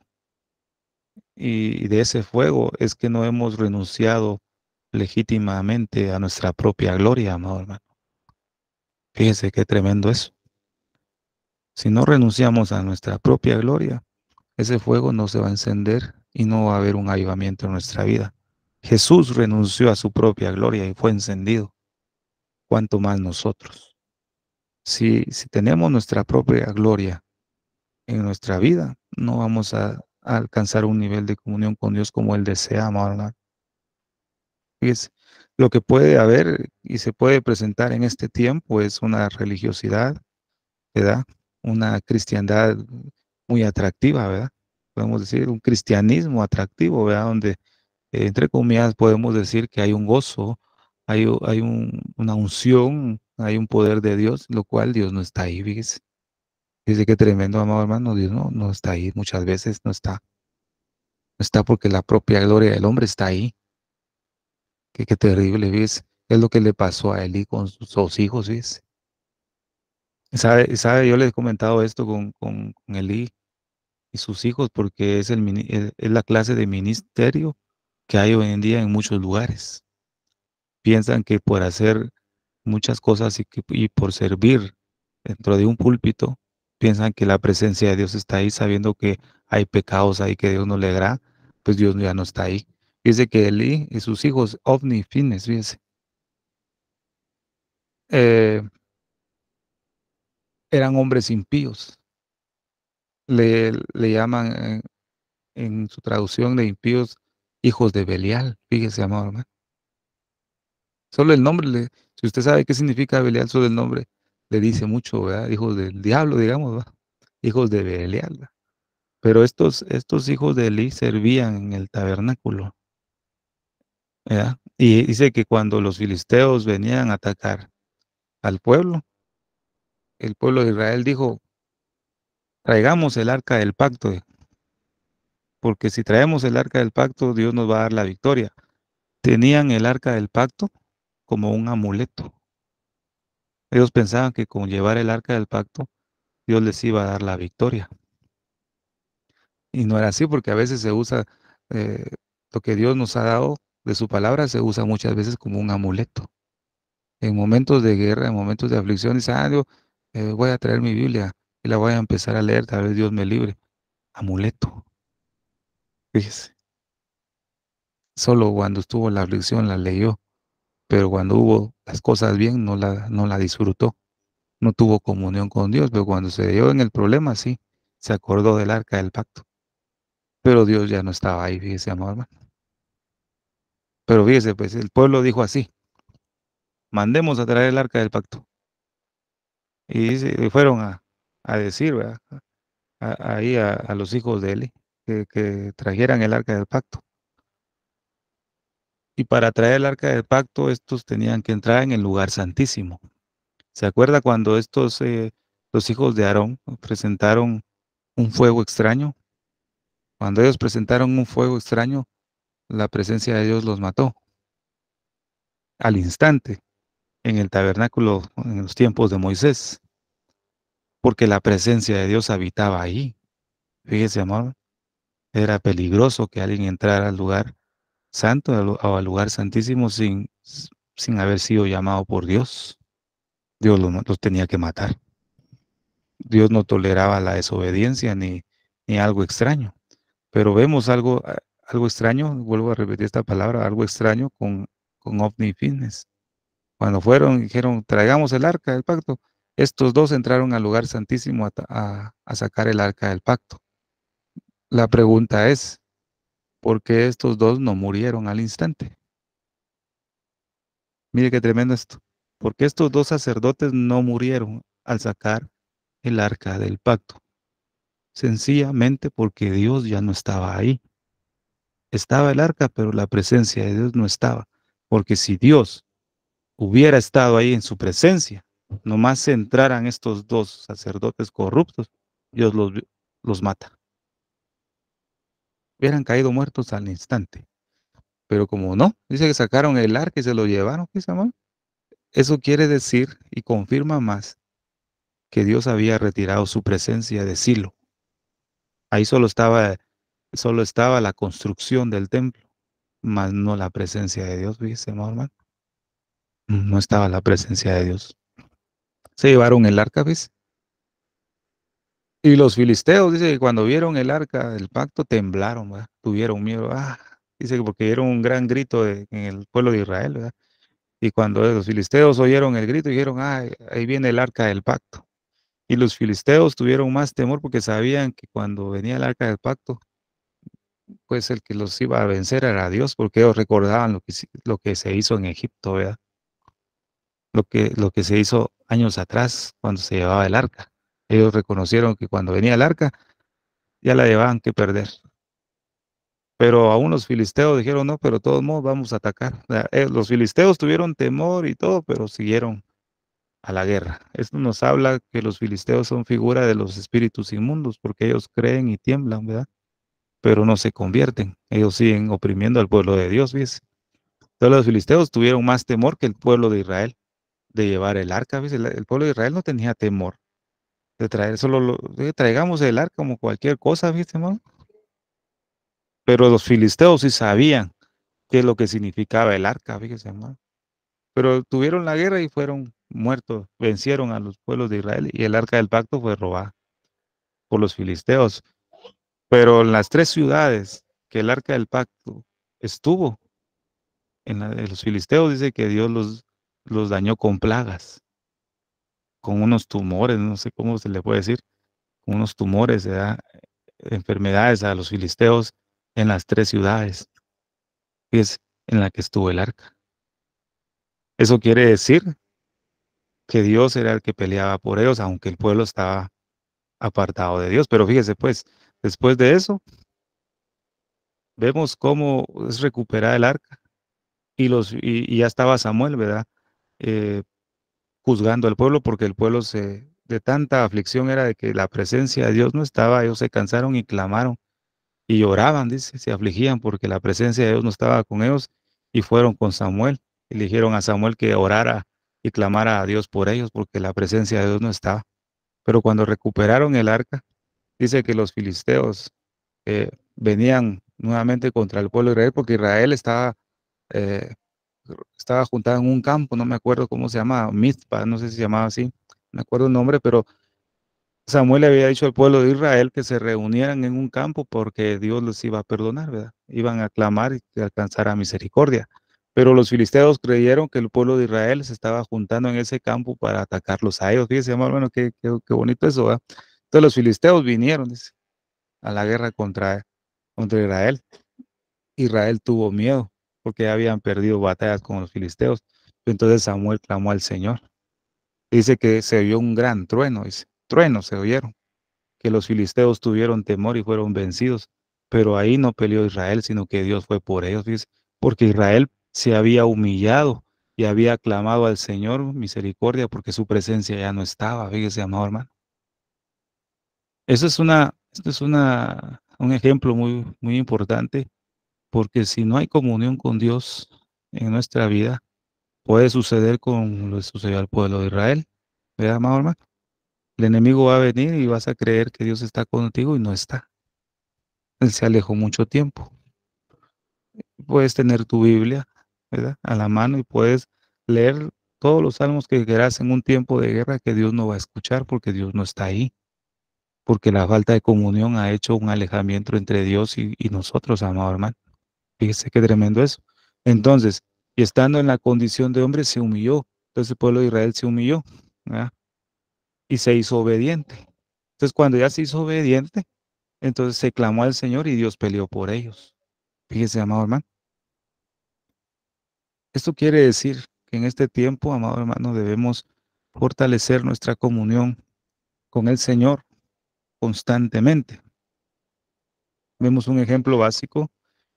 y de ese fuego es que no hemos renunciado legítimamente a nuestra propia gloria, amado hermano. Fíjese qué tremendo eso. Si no renunciamos a nuestra propia gloria, ese fuego no se va a encender y no va a haber un avivamiento en nuestra vida. Jesús renunció a su propia gloria y fue encendido. ¿Cuánto más nosotros? Si tenemos nuestra propia gloria en nuestra vida, no vamos a alcanzar un nivel de comunión con Dios como Él desea, amado hermano. Fíjese, lo que puede haber y se puede presentar en este tiempo es una religiosidad, ¿verdad? Una cristiandad muy atractiva, ¿verdad? Podemos decir un cristianismo atractivo, ¿verdad? Donde, entre comillas, podemos decir que hay un gozo, una unción, hay un poder de Dios, lo cual Dios no está ahí, fíjese. Dice que tremendo, amado hermano, Dios no está ahí, muchas veces no está. No está porque la propia gloria del hombre está ahí. Qué terrible, ¿ves? Es lo que le pasó a Eli con sus dos hijos, ¿ves? Yo le he comentado esto con Eli y sus hijos porque es la clase de ministerio que hay hoy en día en muchos lugares. Piensan que por hacer muchas cosas y por servir dentro de un púlpito, piensan que la presencia de Dios está ahí, sabiendo que hay pecados ahí que Dios no le agrada, pues Dios ya no está ahí. Dice que Eli y sus hijos, Ovni y Fines, fíjese, eh, eran hombres impíos. Le llaman en su traducción de impíos hijos de Belial. Fíjese, amado hermano. Solo el nombre, si usted sabe qué significa Belial, solo el nombre le dice mucho, ¿verdad? Hijos del diablo, digamos, ¿verdad? Hijos de Belial, ¿verdad? Pero estos hijos de Eli servían en el tabernáculo, ¿verdad? Y dice que cuando los filisteos venían a atacar al pueblo, el pueblo de Israel dijo, traigamos el arca del pacto, porque si traemos el arca del pacto, Dios nos va a dar la victoria. Tenían el arca del pacto como un amuleto. Ellos pensaban que con llevar el arca del pacto, Dios les iba a dar la victoria. Y no era así, porque a veces se usa eh, lo que Dios nos ha dado de su palabra, se usa muchas veces como un amuleto. En momentos de guerra, en momentos de aflicción, dice, yo voy a traer mi Biblia y la voy a empezar a leer, tal vez Dios me libre. Amuleto, fíjese. Solo cuando estuvo la aflicción la leyó, pero cuando hubo las cosas bien no la disfrutó. No tuvo comunión con Dios, pero cuando se dio en el problema, sí, se acordó del arca del pacto. Pero Dios ya no estaba ahí, fíjese, amado hermano. Pero fíjese, pues el pueblo dijo así, mandemos a traer el arca del pacto. Y fueron a decir, ¿verdad? Ahí a los hijos de Eli que trajeran el arca del pacto. Y para traer el arca del pacto, estos tenían que entrar en el lugar santísimo. ¿Se acuerda cuando los hijos de Aarón presentaron un fuego extraño? Cuando ellos presentaron un fuego extraño, la presencia de Dios los mató al instante en el tabernáculo en los tiempos de Moisés, porque la presencia de Dios habitaba ahí. Fíjese, amor, era peligroso que alguien entrara al lugar santo o al lugar santísimo sin haber sido llamado por Dios. Dios los tenía que matar. Dios no toleraba la desobediencia ni algo extraño. Pero vemos algo extraño, vuelvo a repetir esta palabra, algo extraño con Ovni y Fines. Cuando fueron, dijeron, traigamos el arca del pacto. Estos dos entraron al lugar santísimo a sacar el arca del pacto. La pregunta es, ¿por qué estos dos no murieron al instante? Mire qué tremendo esto. porque estos dos sacerdotes no murieron al sacar el arca del pacto, sencillamente porque Dios ya no estaba ahí. Estaba el arca, pero la presencia de Dios no estaba, porque si Dios hubiera estado ahí en su presencia, nomás se entraran estos dos sacerdotes corruptos, Dios los mata. Hubieran caído muertos al instante. Pero como no, dice que sacaron el arca y se lo llevaron, fíjese, amor. Eso quiere decir y confirma más que Dios había retirado su presencia de Silo. Ahí solo estaba la construcción del templo, más no la presencia de Dios, fíjese, amor, hermano. No estaba la presencia de Dios. Se llevaron el arca, ¿ves? Y los filisteos, dice que cuando vieron el arca del pacto temblaron, ¿verdad? Tuvieron miedo. Dice que porque dieron un gran grito en el pueblo de Israel, ¿verdad? Y cuando los filisteos oyeron el grito, dijeron, ahí viene el arca del pacto. Y los filisteos tuvieron más temor porque sabían que cuando venía el arca del pacto, pues el que los iba a vencer era Dios, porque ellos recordaban lo que se hizo en Egipto, ¿verdad? Lo que se hizo años atrás cuando se llevaba el arca. Ellos reconocieron que cuando venía el arca, ya la llevaban que perder. Pero aún los filisteos dijeron, no, pero de todos modos vamos a atacar. O sea, los filisteos tuvieron temor y todo, pero siguieron a la guerra. Esto nos habla que los filisteos son figura de los espíritus inmundos, porque ellos creen y tiemblan, ¿verdad? Pero no se convierten. Ellos siguen oprimiendo al pueblo de Dios, ¿ves? Entonces los filisteos tuvieron más temor que el pueblo de Israel de llevar el arca, ¿ves? El pueblo de Israel no tenía temor de traer, traigamos el arca como cualquier cosa, ¿viste, hermano? Pero los filisteos sí sabían qué es lo que significaba el arca, fíjese, hermano. Pero tuvieron la guerra y fueron muertos, vencieron a los pueblos de Israel y el arca del pacto fue robada por los filisteos. Pero en las tres ciudades que el arca del pacto estuvo, de los filisteos, dice que Dios los dañó con plagas, con unos tumores, no sé cómo se le puede decir, con unos tumores, ¿verdad? Enfermedades a los filisteos en las tres ciudades, es en la que estuvo el arca. Eso quiere decir que Dios era el que peleaba por ellos, aunque el pueblo estaba apartado de Dios. Pero fíjese, pues, después de eso, vemos cómo es recuperar el arca y ya estaba Samuel, ¿verdad? Eh, Juzgando al pueblo porque el pueblo de tanta aflicción era de que la presencia de Dios no estaba, ellos se cansaron y clamaron y lloraban, dice, se afligían porque la presencia de Dios no estaba con ellos y fueron con Samuel y le dijeron a Samuel que orara y clamara a Dios por ellos porque la presencia de Dios no estaba. Pero cuando recuperaron el arca, dice que los filisteos venían nuevamente contra el pueblo de Israel porque Israel eh, estaba juntado en un campo, no me acuerdo cómo se llama, Mizpa, no sé si se llamaba así, no me acuerdo el nombre, pero Samuel le había dicho al pueblo de Israel que se reunieran en un campo porque Dios les iba a perdonar, ¿verdad? Iban a clamar y que alcanzara misericordia. Pero los filisteos creyeron que el pueblo de Israel se estaba juntando en ese campo para atacarlos a ellos. Fíjese, hermano, qué bonito eso, ¿verdad? Entonces los filisteos vinieron, dice, a la guerra contra Israel. Israel tuvo miedo porque ya habían perdido batallas con los filisteos. Entonces Samuel clamó al Señor. Dice que se oyó un gran trueno, dice, truenos se oyeron, que los filisteos tuvieron temor y fueron vencidos. Pero ahí no peleó Israel, sino que Dios fue por ellos, dice, porque Israel se había humillado y había clamado al Señor misericordia porque su presencia ya no estaba. Fíjese, amado hermano. Esto es un ejemplo muy, muy importante, porque si no hay comunión con Dios en nuestra vida, puede suceder como lo sucedió al pueblo de Israel. ¿Verdad, amado hermano? El enemigo va a venir y vas a creer que Dios está contigo y no está. Él se alejó mucho tiempo. Puedes tener tu Biblia, ¿verdad? A la mano y puedes leer todos los salmos que quieras en un tiempo de guerra que Dios no va a escuchar porque Dios no está ahí. Porque la falta de comunión ha hecho un alejamiento entre Dios y nosotros, amado hermano. Fíjese qué tremendo eso. Entonces, y estando en la condición de hombre, se humilló. Entonces el pueblo de Israel se humilló, ¿verdad? Y se hizo obediente. Entonces, cuando ya se hizo obediente, entonces se clamó al Señor y Dios peleó por ellos. Fíjese, amado hermano. Esto quiere decir que en este tiempo, amado hermano, debemos fortalecer nuestra comunión con el Señor constantemente. Vemos un ejemplo básico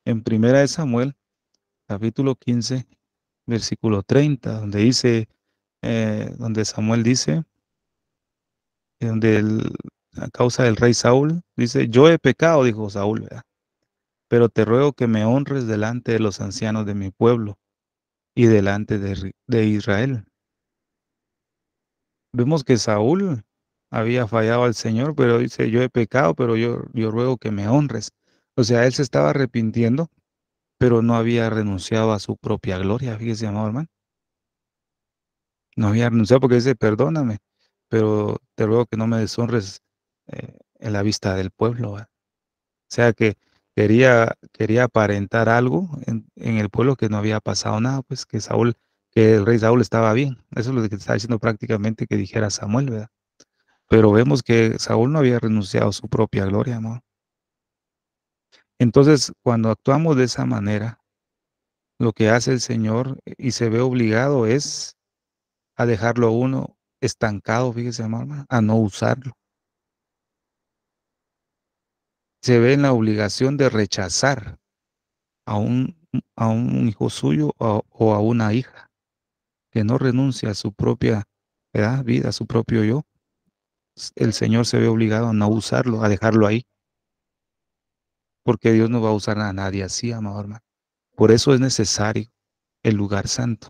en Primera de Samuel, capítulo 15, versículo 30, donde dice, donde Samuel dice, donde a causa del rey Saúl, dice, yo he pecado, dijo Saúl, ¿verdad? Pero te ruego que me honres delante de los ancianos de mi pueblo y delante de Israel. Vemos que Saúl había fallado al Señor, pero dice, yo he pecado, pero yo ruego que me honres. O sea, él se estaba arrepintiendo, pero no había renunciado a su propia gloria, fíjese, amado hermano. No había renunciado porque dice, perdóname, pero te ruego que no me deshonres en la vista del pueblo, ¿va? O sea que quería aparentar algo en el pueblo que no había pasado nada, pues que el rey Saúl estaba bien. Eso es lo que está diciendo prácticamente que dijera Samuel, ¿verdad? Pero vemos que Saúl no había renunciado a su propia gloria, amor. Entonces, cuando actuamos de esa manera, lo que hace el Señor y se ve obligado es a dejarlo a uno estancado, fíjese, hermano, a no usarlo. Se ve en la obligación de rechazar a a un hijo suyo o a una hija que no renuncia a su propia, ¿verdad?, vida, a su propio yo. El Señor se ve obligado a no usarlo, a dejarlo ahí, porque Dios no va a usar a nadie así, amado hermano. Por eso es necesario el lugar santo.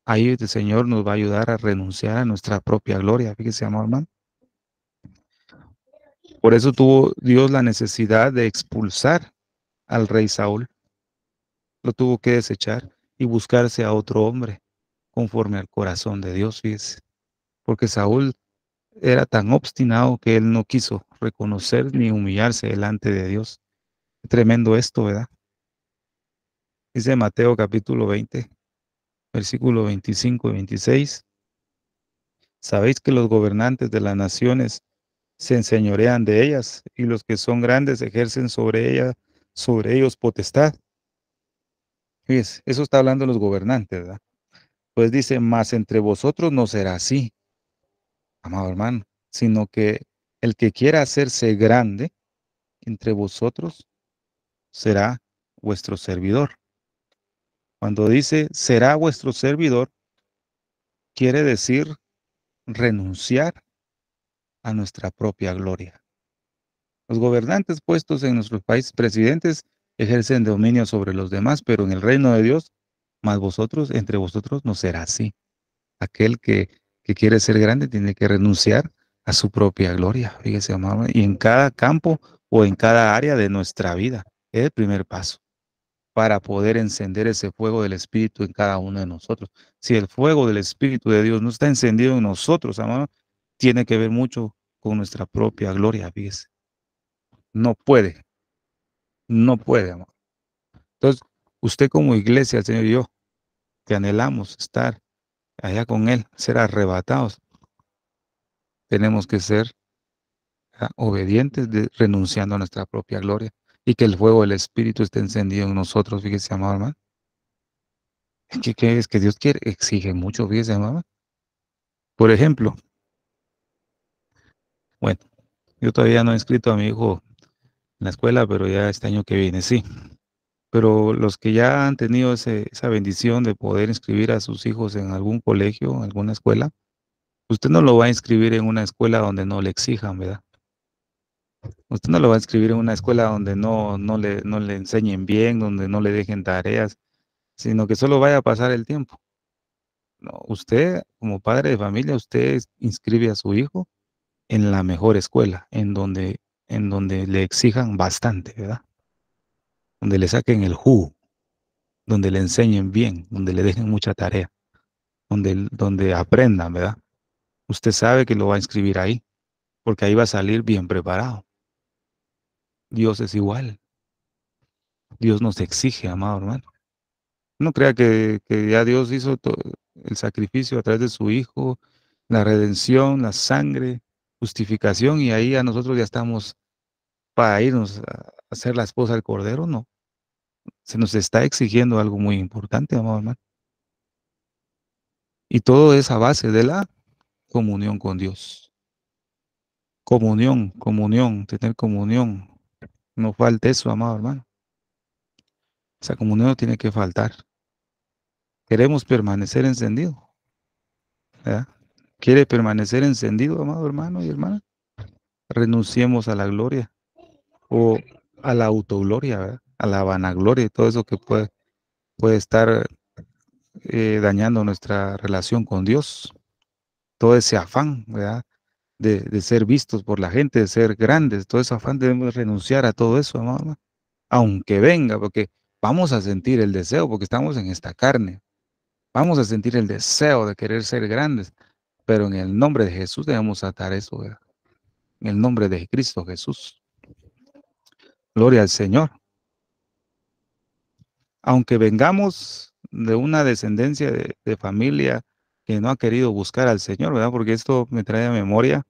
Ahí el Señor nos va a ayudar a renunciar a nuestra propia gloria. Fíjese, amado hermano. Por eso tuvo Dios la necesidad de expulsar al rey Saúl. Lo tuvo que desechar y buscarse a otro hombre conforme al corazón de Dios, fíjese. Porque Saúl era tan obstinado que él no quiso reconocer ni humillarse delante de Dios. Tremendo esto, ¿verdad? Dice Mateo capítulo 20, versículo 25 y 26. Sabéis que los gobernantes de las naciones se enseñorean de ellas, y los que son grandes ejercen sobre ellos potestad. Fíjese, eso está hablando de los gobernantes, ¿verdad? Pues dice, mas entre vosotros no será así, amado hermano, sino que el que quiera hacerse grande entre vosotros será vuestro servidor. Cuando dice será vuestro servidor, quiere decir renunciar a nuestra propia gloria. Los gobernantes puestos en nuestros países, presidentes, ejercen dominio sobre los demás, pero en el reino de Dios, más vosotros, entre vosotros, no será así. Aquel que quiere ser grande tiene que renunciar a su propia gloria, fíjese, amado, y en cada campo o en cada área de nuestra vida. Es el primer paso para poder encender ese fuego del Espíritu en cada uno de nosotros. Si el fuego del Espíritu de Dios no está encendido en nosotros, amado, tiene que ver mucho con nuestra propia gloria, fíjese. No puede, no puede, amado. Entonces, usted como iglesia, el Señor y yo, que anhelamos estar allá con Él, ser arrebatados, tenemos que ser obedientes, renunciando a nuestra propia gloria y que el fuego del Espíritu esté encendido en nosotros, fíjese, amado hermano. ¿Qué es que Dios quiere? Exige mucho, fíjese, amado. Por ejemplo, bueno, yo todavía no he inscrito a mi hijo en la escuela, pero ya este año que viene, sí. Pero los que ya han tenido esa bendición de poder inscribir a sus hijos en algún colegio, en alguna escuela, usted no lo va a inscribir en una escuela donde no le exijan, ¿verdad? Usted no lo va a inscribir en una escuela donde no le enseñen bien, donde no le dejen tareas, sino que solo vaya a pasar el tiempo. No, usted, como padre de familia, usted inscribe a su hijo en la mejor escuela, en donde le exijan bastante, ¿verdad? Donde le saquen el jugo, donde le enseñen bien, donde le dejen mucha tarea, donde aprendan, ¿verdad? Usted sabe que lo va a inscribir ahí, porque ahí va a salir bien preparado. Dios es igual. Dios nos exige, amado hermano. No crea que ya Dios hizo el sacrificio a través de su Hijo, la redención, la sangre, justificación, y ahí a nosotros ya estamos para irnos a ser la esposa del Cordero. No, se nos está exigiendo algo muy importante, amado hermano. Y todo es a base de la comunión con Dios. Comunión, tener comunión. No falte eso, amado hermano. Esa comunión no tiene que faltar. Queremos permanecer encendido, ¿verdad? ¿Quiere permanecer encendido, amado hermano y hermana? Renunciemos a la gloria o a la autogloria, ¿verdad? A la vanagloria y todo eso que puede estar dañando nuestra relación con Dios. Todo ese afán, ¿verdad? De ser vistos por la gente, de ser grandes, todo ese afán debemos renunciar a todo eso, amado hermano. Aunque venga, porque vamos a sentir el deseo, porque estamos en esta carne. Vamos a sentir el deseo de querer ser grandes, pero en el nombre de Jesús debemos atar eso, ¿verdad? En el nombre de Cristo Jesús. Gloria al Señor. Aunque vengamos de una descendencia de familia que no ha querido buscar al Señor, ¿verdad? Porque esto me trae a memoria,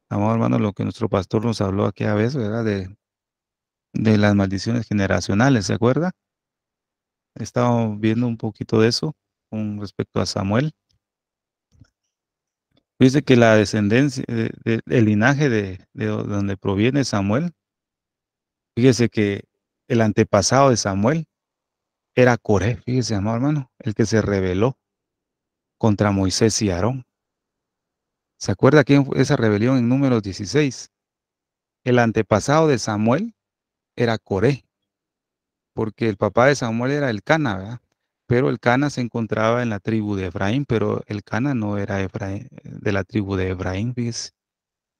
amado hermano, lo que nuestro pastor nos habló aquella vez, ¿verdad? De las maldiciones generacionales, ¿se acuerda? Estaba viendo un poquito de eso con respecto a Samuel. Dice que la descendencia, el linaje de donde proviene Samuel, fíjese que el antepasado de Samuel era Coré, fíjese, amado hermano, el que se rebeló contra Moisés y Aarón. ¿Se acuerda quién fue esa rebelión en Números 16? El antepasado de Samuel era Coré, porque el papá de Samuel era Elcana, ¿verdad? Pero Elcana se encontraba en la tribu de Efraín, pero Elcana no era de la tribu de Efraín, fíjese.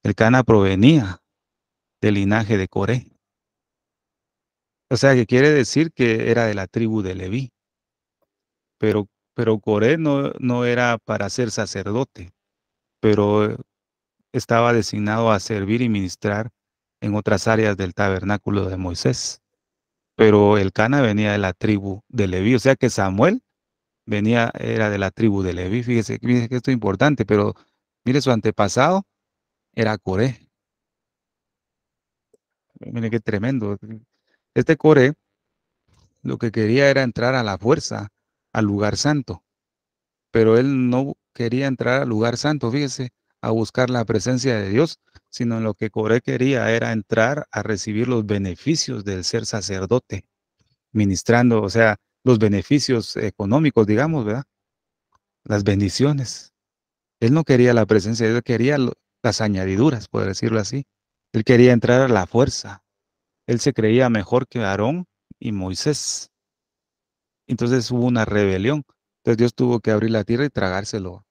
Elcana provenía del linaje de Coré. O sea, que quiere decir que era de la tribu de Leví, pero Coré no era para ser sacerdote, pero estaba designado a servir y ministrar en otras áreas del tabernáculo de Moisés. Pero Elcana venía de la tribu de Leví, o sea que Samuel era de la tribu de Leví. Fíjese que esto es importante, pero mire, su antepasado era Coré. Mire qué tremendo. Este Coré lo que quería era entrar a la fuerza al lugar santo, pero él no quería entrar al lugar santo, fíjese, a buscar la presencia de Dios, sino en lo que Coré quería era entrar a recibir los beneficios del ser sacerdote, ministrando, o sea, los beneficios económicos, digamos, ¿verdad? Las bendiciones. Él no quería la presencia de Dios, quería las añadiduras, por decirlo así. Él quería entrar a la fuerza. Él se creía mejor que Aarón y Moisés. Entonces hubo una rebelión. Entonces Dios tuvo que abrir la tierra y tragárselo.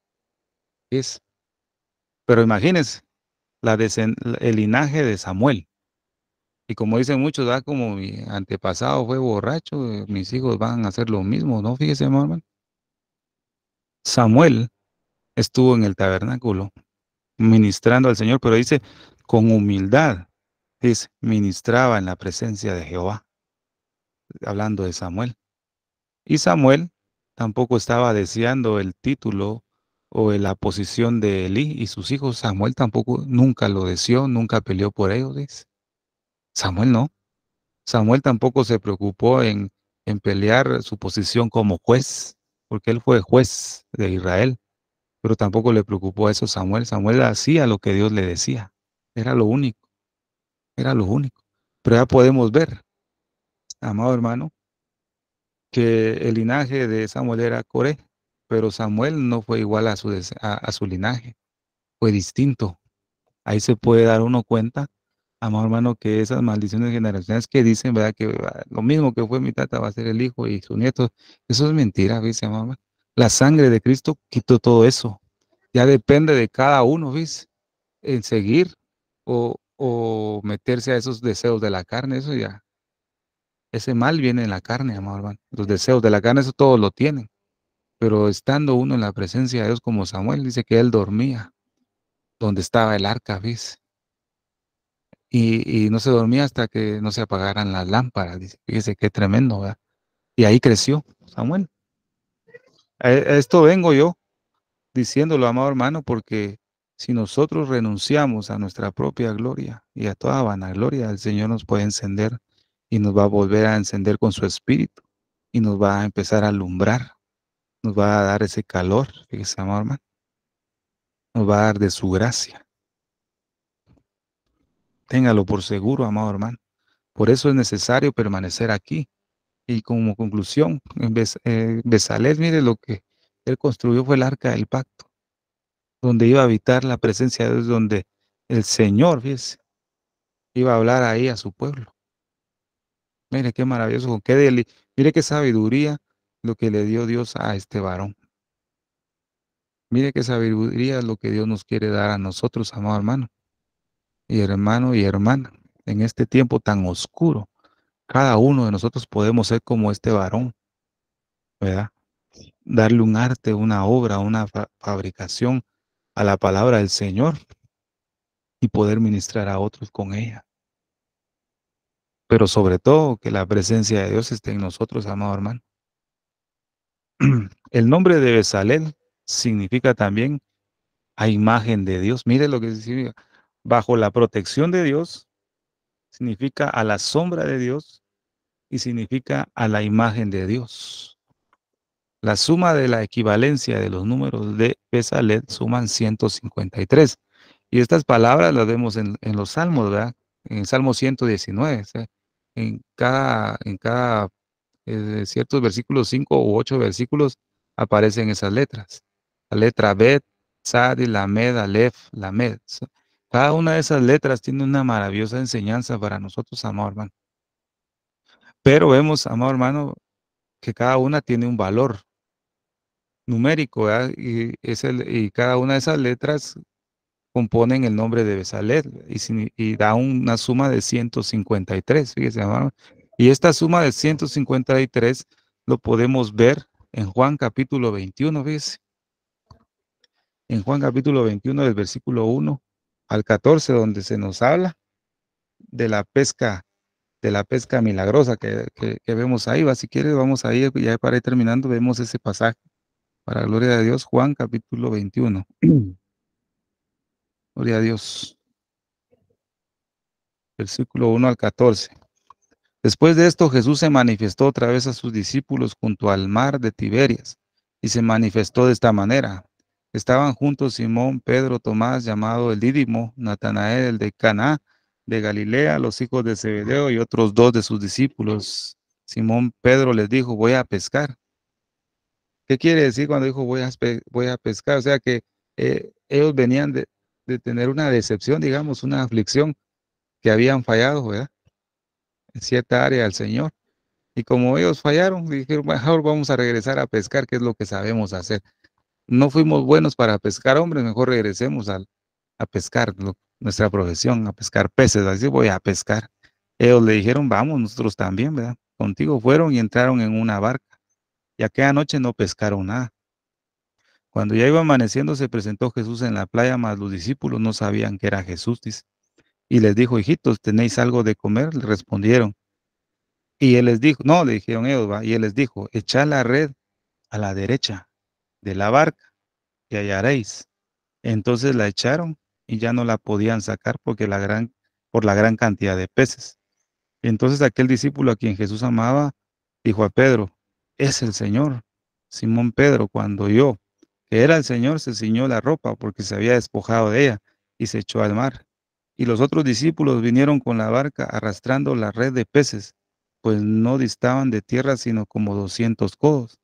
Es. Pero imagínense, el linaje de Samuel. Y como dicen muchos, da como mi antepasado fue borracho, mis hijos van a hacer lo mismo, ¿no? Fíjese, hermano. Samuel estuvo en el tabernáculo ministrando al Señor, pero dice con humildad, dice, ministraba en la presencia de Jehová, hablando de Samuel. Y Samuel tampoco estaba deseando el título o la posición de Elí y sus hijos. Samuel tampoco nunca lo deseó, nunca peleó por ellos, dice. Samuel no. Samuel tampoco se preocupó en pelear su posición como juez, porque él fue juez de Israel, pero tampoco le preocupó eso a Samuel. Samuel hacía lo que Dios le decía. Era lo único, era lo único. Pero ya podemos ver, amado hermano, que el linaje de Samuel era Coré, pero Samuel no fue igual a su linaje, fue distinto. Ahí se puede dar uno cuenta, amado hermano, que esas maldiciones generacionales que dicen, ¿verdad? Que lo mismo que fue mi tata va a ser el hijo y su nieto, eso es mentira, ¿viste, amado hermano? La sangre de Cristo quitó todo eso. Ya depende de cada uno, ¿viste? En seguir o meterse a esos deseos de la carne, eso ya. Ese mal viene en la carne, amado hermano. Los deseos de la carne, eso todos lo tienen. Pero estando uno en la presencia de Dios como Samuel, dice que él dormía donde estaba el arca, ¿ves? Y no se dormía hasta que no se apagaran las lámparas. Dice, fíjese qué tremendo, ¿verdad? Y ahí creció Samuel. A esto vengo yo diciéndolo, amado hermano, porque si nosotros renunciamos a nuestra propia gloria y a toda vanagloria, el Señor nos puede encender y nos va a volver a encender con su espíritu y nos va a empezar a alumbrar. nos va a dar ese calor, fíjese, amado hermano, nos va a dar de su gracia. Téngalo por seguro, amado hermano. Por eso es necesario permanecer aquí. Y como conclusión, Bezalel, mire lo que él construyó fue el arca del pacto, donde iba a habitar la presencia de Dios, donde el Señor, fíjese, iba a hablar ahí a su pueblo. Mire qué maravilloso, mire qué sabiduría lo que le dio Dios a este varón. Mire qué sabiduría lo que Dios nos quiere dar a nosotros, amado hermano y hermana, en este tiempo tan oscuro. Cada uno de nosotros podemos ser como este varón, ¿verdad? Darle un arte, una obra, una fabricación a la palabra del Señor y poder ministrar a otros con ella. Pero sobre todo que la presencia de Dios esté en nosotros, amado hermano. El nombre de Bezalel significa también a imagen de Dios. Mire lo que significa. Bajo la protección de Dios, significa a la sombra de Dios y significa a la imagen de Dios. La suma de la equivalencia de los números de Bezalel suman 153. Y estas palabras las vemos en los salmos, ¿verdad? En el Salmo 119. O sea, en cada ciertos versículos, 5 u 8 versículos, aparecen esas letras. La letra Bet, Sadi, Lamed, Aleph, Lamed. Cada una de esas letras tiene una maravillosa enseñanza para nosotros, amado hermano. Pero vemos, amado hermano, que cada una tiene un valor numérico, ¿verdad? Y cada una de esas letras componen el nombre de Bezalel y da una suma de 153, fíjese, hermano. Y esta suma de 153 lo podemos ver en Juan capítulo 21, fíjese. En Juan capítulo 21, del versículo 1 al 14, donde se nos habla de la pesca milagrosa que vemos ahí. Va, si quieres, vamos ahí, ya para ir terminando, vemos ese pasaje. Para gloria de Dios, Juan capítulo 21. Gloria a Dios. Versículo 1 al 14. Después de esto, Jesús se manifestó otra vez a sus discípulos junto al mar de Tiberias, y se manifestó de esta manera. Estaban juntos Simón, Pedro, Tomás, llamado el Dídimo, Natanael, el de Caná, de Galilea, los hijos de Zebedeo y otros dos de sus discípulos. Simón Pedro les dijo, voy a pescar. ¿Qué quiere decir cuando dijo voy a pescar? O sea que ellos venían de tener una decepción, digamos, una aflicción que habían fallado, ¿verdad? En cierta área al Señor. Y como ellos fallaron, dijeron, mejor vamos a regresar a pescar, que es lo que sabemos hacer. No fuimos buenos para pescar hombres, mejor regresemos a pescar, nuestra profesión, a pescar peces. Así voy a pescar. Ellos le dijeron, vamos, nosotros también, ¿verdad? Contigo fueron y entraron en una barca. Y aquella noche no pescaron nada. Cuando ya iba amaneciendo, se presentó Jesús en la playa, mas los discípulos no sabían que era Jesús, dice. Y les dijo, hijitos, ¿tenéis algo de comer? Le respondieron. Y él les dijo, no, le dijeron ellos, va, y él les dijo, echad la red a la derecha de la barca y hallaréis. Entonces la echaron y ya no la podían sacar por la gran cantidad de peces. Entonces aquel discípulo a quien Jesús amaba dijo a Pedro, es el Señor. Simón Pedro, cuando oyó que era el Señor, se ciñó la ropa porque se había despojado de ella y se echó al mar. Y los otros discípulos vinieron con la barca arrastrando la red de peces, pues no distaban de tierra sino como 200 codos.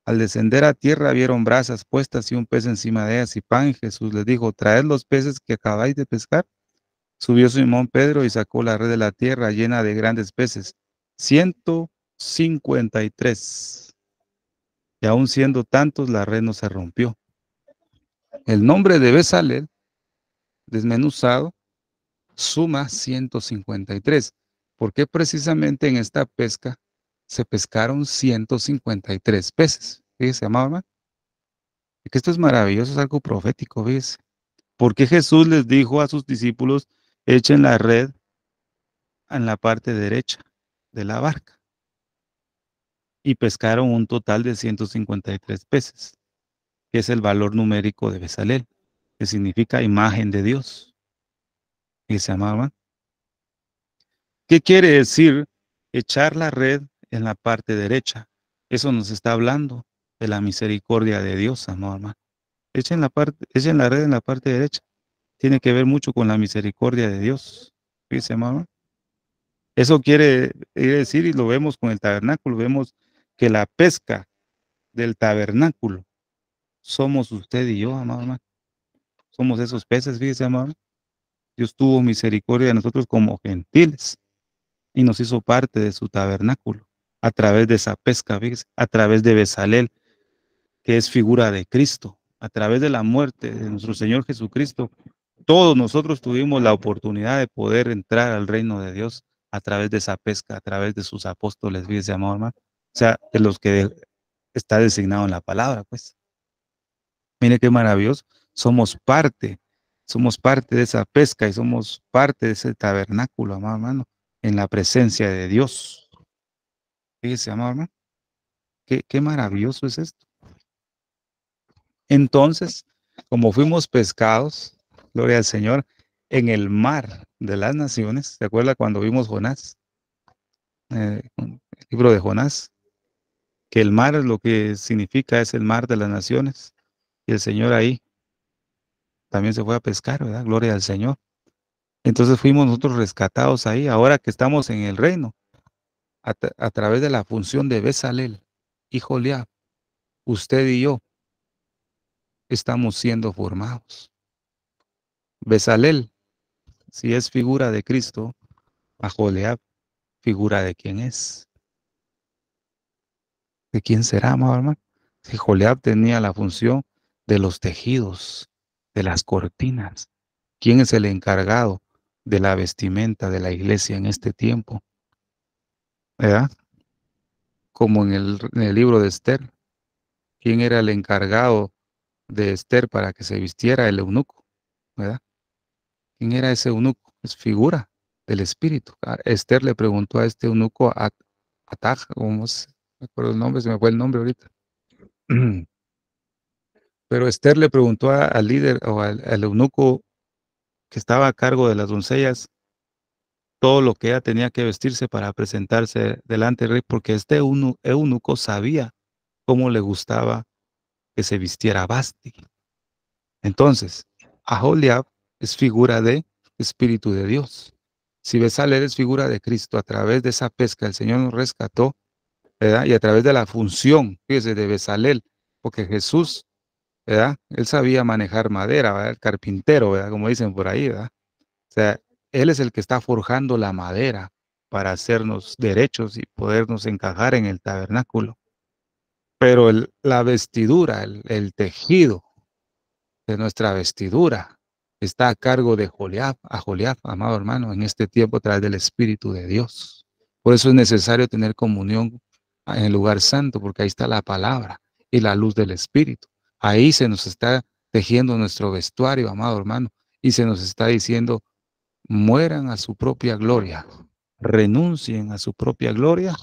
Al descender a tierra vieron brasas puestas y un pez encima de ellas y pan. Y Jesús les dijo, traed los peces que acabáis de pescar. Subió Simón Pedro y sacó la red de la tierra llena de grandes peces, 153. Y aun siendo tantos, la red no se rompió. El nombre de Bezalel, desmenuzado, suma 153. ¿Por qué precisamente en esta pesca se pescaron 153 peces? Fíjese, amado hermano. Es que esto es maravilloso, es algo profético, ¿ves? Porque Jesús les dijo a sus discípulos, echen la red en la parte derecha de la barca. Y pescaron un total de 153 peces, que es el valor numérico de Bezalel, que significa imagen de Dios. Y se llamaban. ¿Qué quiere decir echar la red en la parte derecha? Eso nos está hablando de la misericordia de Dios, amado hermano. Echen la red en la parte derecha. Tiene que ver mucho con la misericordia de Dios. Fíjese, amado. Eso quiere decir, y lo vemos con el tabernáculo, vemos que la pesca del tabernáculo somos usted y yo, amado hermano. Somos esos peces, fíjese, amado. Dios tuvo misericordia de nosotros como gentiles y nos hizo parte de su tabernáculo a través de esa pesca, fíjese, a través de Bezalel, que es figura de Cristo, a través de la muerte de nuestro Señor Jesucristo. Todos nosotros tuvimos la oportunidad de poder entrar al reino de Dios a través de esa pesca, a través de sus apóstoles, fíjese, amado hermano. O sea, de los que está designado en la palabra, pues. Mire qué maravilloso. Somos parte de esa pesca y somos parte de ese tabernáculo, amado hermano, en la presencia de Dios. Fíjese, amado hermano, qué maravilloso es esto. Entonces, como fuimos pescados, gloria al Señor, en el mar de las naciones, ¿se acuerda cuando vimos Jonás? El libro de Jonás, que el mar es lo que significa, es el mar de las naciones. Y el Señor ahí también se fue a pescar, ¿verdad? Gloria al Señor. Entonces fuimos nosotros rescatados ahí, ahora que estamos en el reino, a través de la función de Bezalel y Joliab, usted y yo estamos siendo formados. Bezalel, si es figura de Cristo, a Joliab, figura de quién es. ¿De quién será, amado hermano? Si Joliab tenía la función de los tejidos, de las cortinas, ¿quién es el encargado de la vestimenta de la iglesia en este tiempo? ¿Verdad? Como en el libro de Esther, ¿quién era el encargado de Esther para que se vistiera el eunuco? ¿Verdad? ¿Quién era ese eunuco? Es figura del espíritu. Esther le preguntó a este eunuco, Ataj, ¿cómo se me acuerdo el nombre? Se me fue el nombre ahorita. Pero Esther le preguntó al líder o al eunuco que estaba a cargo de las doncellas todo lo que ella tenía que vestirse para presentarse delante del rey, porque este eunuco sabía cómo le gustaba que se vistiera Basti. Entonces, Aholiab es figura de Espíritu de Dios. Si Bezalel es figura de Cristo, a través de esa pesca el Señor nos rescató, ¿verdad? Y a través de la función, fíjese, de Bezalel, porque Jesús, ¿verdad? Él sabía manejar madera, ¿verdad? El carpintero, ¿verdad? Como dicen por ahí, ¿verdad? O sea, Él es el que está forjando la madera para hacernos derechos y podernos encajar en el tabernáculo. Pero la vestidura, el tejido de nuestra vestidura está a cargo de Joliab, a Joliab, amado hermano, en este tiempo a través del Espíritu de Dios. Por eso es necesario tener comunión en el lugar santo, porque ahí está la palabra y la luz del Espíritu. Ahí se nos está tejiendo nuestro vestuario, amado hermano, y se nos está diciendo, mueran a su propia gloria, renuncien a su propia gloria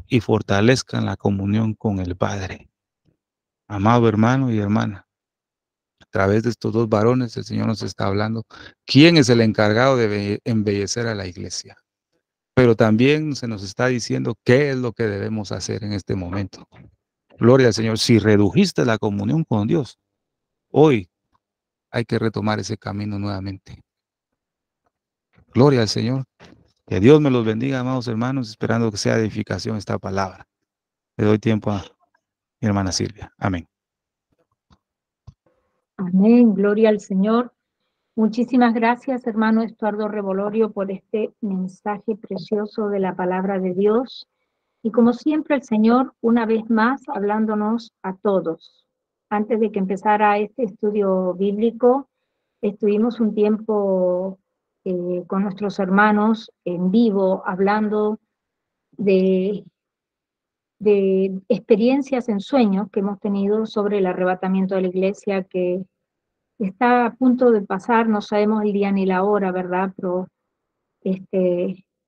y fortalezcan la comunión con el Padre. Amado hermano y hermana, a través de estos dos varones el Señor nos está hablando quién es el encargado de embellecer a la iglesia. Pero también se nos está diciendo qué es lo que debemos hacer en este momento. Gloria al Señor. Si redujiste la comunión con Dios, hoy hay que retomar ese camino nuevamente. Gloria al Señor. Que Dios me los bendiga, amados hermanos, esperando que sea edificación esta palabra. Le doy tiempo a mi hermana Silvia. Amén. Amén, gloria al Señor. Muchísimas gracias, hermano Estuardo Revolorio, por este mensaje precioso de la palabra de Dios. Y como siempre, el Señor, una vez más, hablándonos a todos. Antes de que empezara este estudio bíblico, estuvimos un tiempo con nuestros hermanos en vivo, hablando de experiencias en sueños que hemos tenido sobre el arrebatamiento de la iglesia, que está a punto de pasar, no sabemos el día ni la hora, ¿verdad? Pero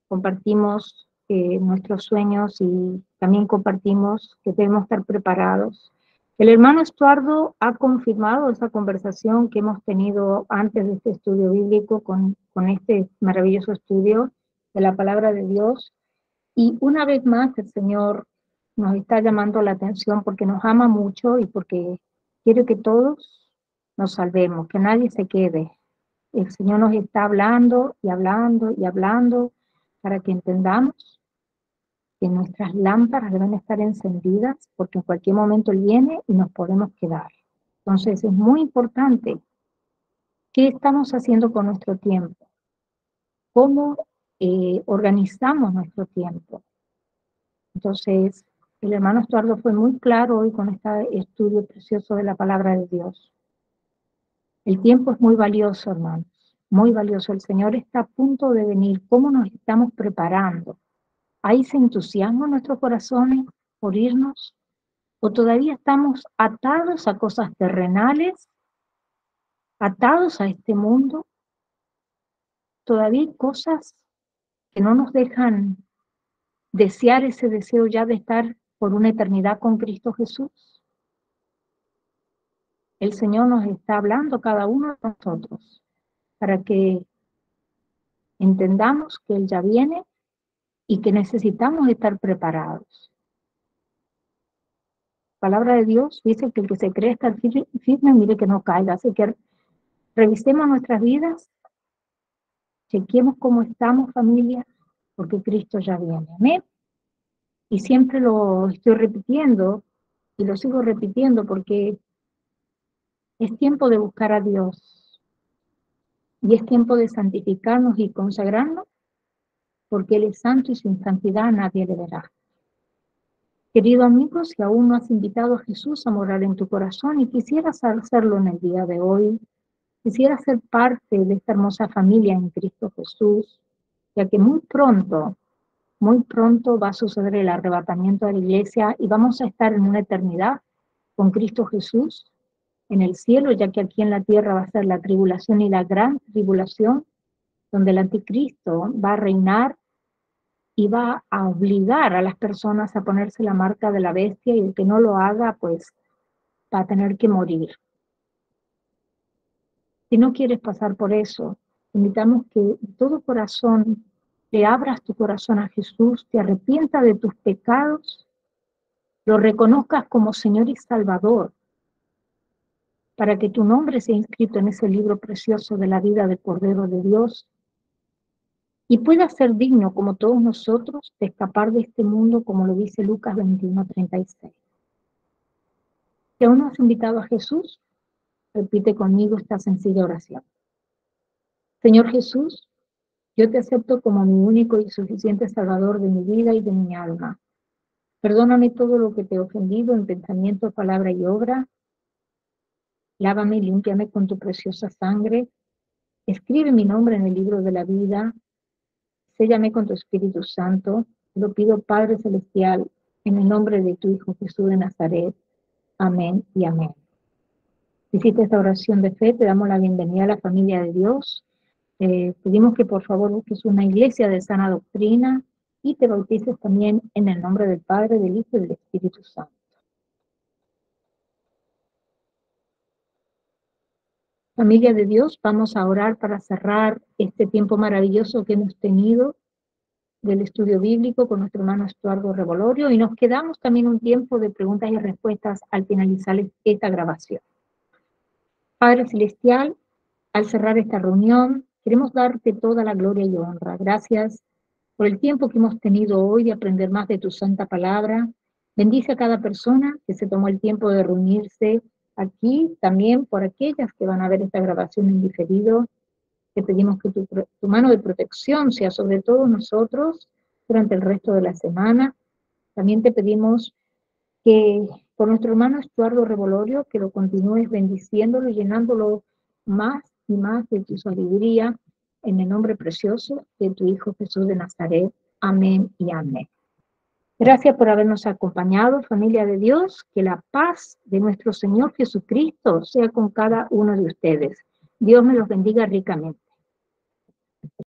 compartimos nuestros sueños y también compartimos que debemos estar preparados. El hermano Estuardo ha confirmado esa conversación que hemos tenido antes de este estudio bíblico con este maravilloso estudio de la palabra de Dios. Y una vez más el Señor nos está llamando la atención porque nos ama mucho y porque quiere que todos nos salvemos, que nadie se quede. El Señor nos está hablando y hablando y hablando para que entendamos que nuestras lámparas deben estar encendidas porque en cualquier momento Él viene y nos podemos quedar. Entonces es muy importante qué estamos haciendo con nuestro tiempo, cómo organizamos nuestro tiempo. Entonces, el hermano Estuardo fue muy claro hoy con este estudio precioso de la palabra de Dios. El tiempo es muy valioso, hermanos, muy valioso. El Señor está a punto de venir. ¿Cómo nos estamos preparando? ¿Hay ese entusiasmo en nuestros corazones por irnos? ¿O todavía estamos atados a cosas terrenales, atados a este mundo? Todavía hay cosas que no nos dejan desear ese deseo ya de estar por una eternidad con Cristo Jesús. El Señor nos está hablando a cada uno de nosotros para que entendamos que Él ya viene y que necesitamos estar preparados. La palabra de Dios dice que el que se cree estar firme, mire que no caiga. Así que revisemos nuestras vidas, chequemos cómo estamos, familia, porque Cristo ya viene. Amén. Y siempre lo estoy repitiendo y lo sigo repitiendo porque es tiempo de buscar a Dios y es tiempo de santificarnos y consagrarnos porque Él es santo y sin santidad nadie le verá. Querido amigo, si aún no has invitado a Jesús a morar en tu corazón y quisieras hacerlo en el día de hoy, quisieras ser parte de esta hermosa familia en Cristo Jesús, ya que muy pronto va a suceder el arrebatamiento de la iglesia y vamos a estar en una eternidad con Cristo Jesús en el cielo, ya que aquí en la tierra va a ser la tribulación y la gran tribulación, donde el anticristo va a reinar y va a obligar a las personas a ponerse la marca de la bestia y el que no lo haga, pues va a tener que morir. Si no quieres pasar por eso, invitamos que de todo corazón le abras tu corazón a Jesús, te arrepientas de tus pecados, lo reconozcas como Señor y Salvador, para que tu nombre sea inscrito en ese libro precioso de la vida del Cordero de Dios y puedas ser digno, como todos nosotros, de escapar de este mundo, como lo dice Lucas 21:36. Si aún no has invitado a Jesús, repite conmigo esta sencilla oración. Señor Jesús, yo te acepto como mi único y suficiente Salvador de mi vida y de mi alma. Perdóname todo lo que te he ofendido en pensamiento, palabra y obra. Lávame y límpiame con tu preciosa sangre. Escribe mi nombre en el libro de la vida. Séllame con tu Espíritu Santo. Lo pido, Padre Celestial, en el nombre de tu Hijo Jesús de Nazaret. Amén y amén. Si hiciste esta oración de fe, te damos la bienvenida a la familia de Dios. Pedimos que por favor busques una iglesia de sana doctrina y te bautices también en el nombre del Padre, del Hijo y del Espíritu Santo. Familia de Dios, vamos a orar para cerrar este tiempo maravilloso que hemos tenido del estudio bíblico con nuestro hermano Estuardo Revolorio y nos quedamos también un tiempo de preguntas y respuestas al finalizar esta grabación. Padre Celestial, al cerrar esta reunión, queremos darte toda la gloria y honra. Gracias por el tiempo que hemos tenido hoy de aprender más de tu santa palabra. Bendice a cada persona que se tomó el tiempo de reunirse aquí, también por aquellas que van a ver esta grabación en diferido. Te pedimos que tu mano de protección sea sobre todos nosotros durante el resto de la semana. También te pedimos que por nuestro hermano Estuardo Revolorio, que lo continúes bendiciéndolo y llenándolo más y más de tu sabiduría, en el nombre precioso de tu Hijo Jesús de Nazaret. Amén y amén. Gracias por habernos acompañado, familia de Dios. Que la paz de nuestro Señor Jesucristo sea con cada uno de ustedes. Dios me los bendiga ricamente.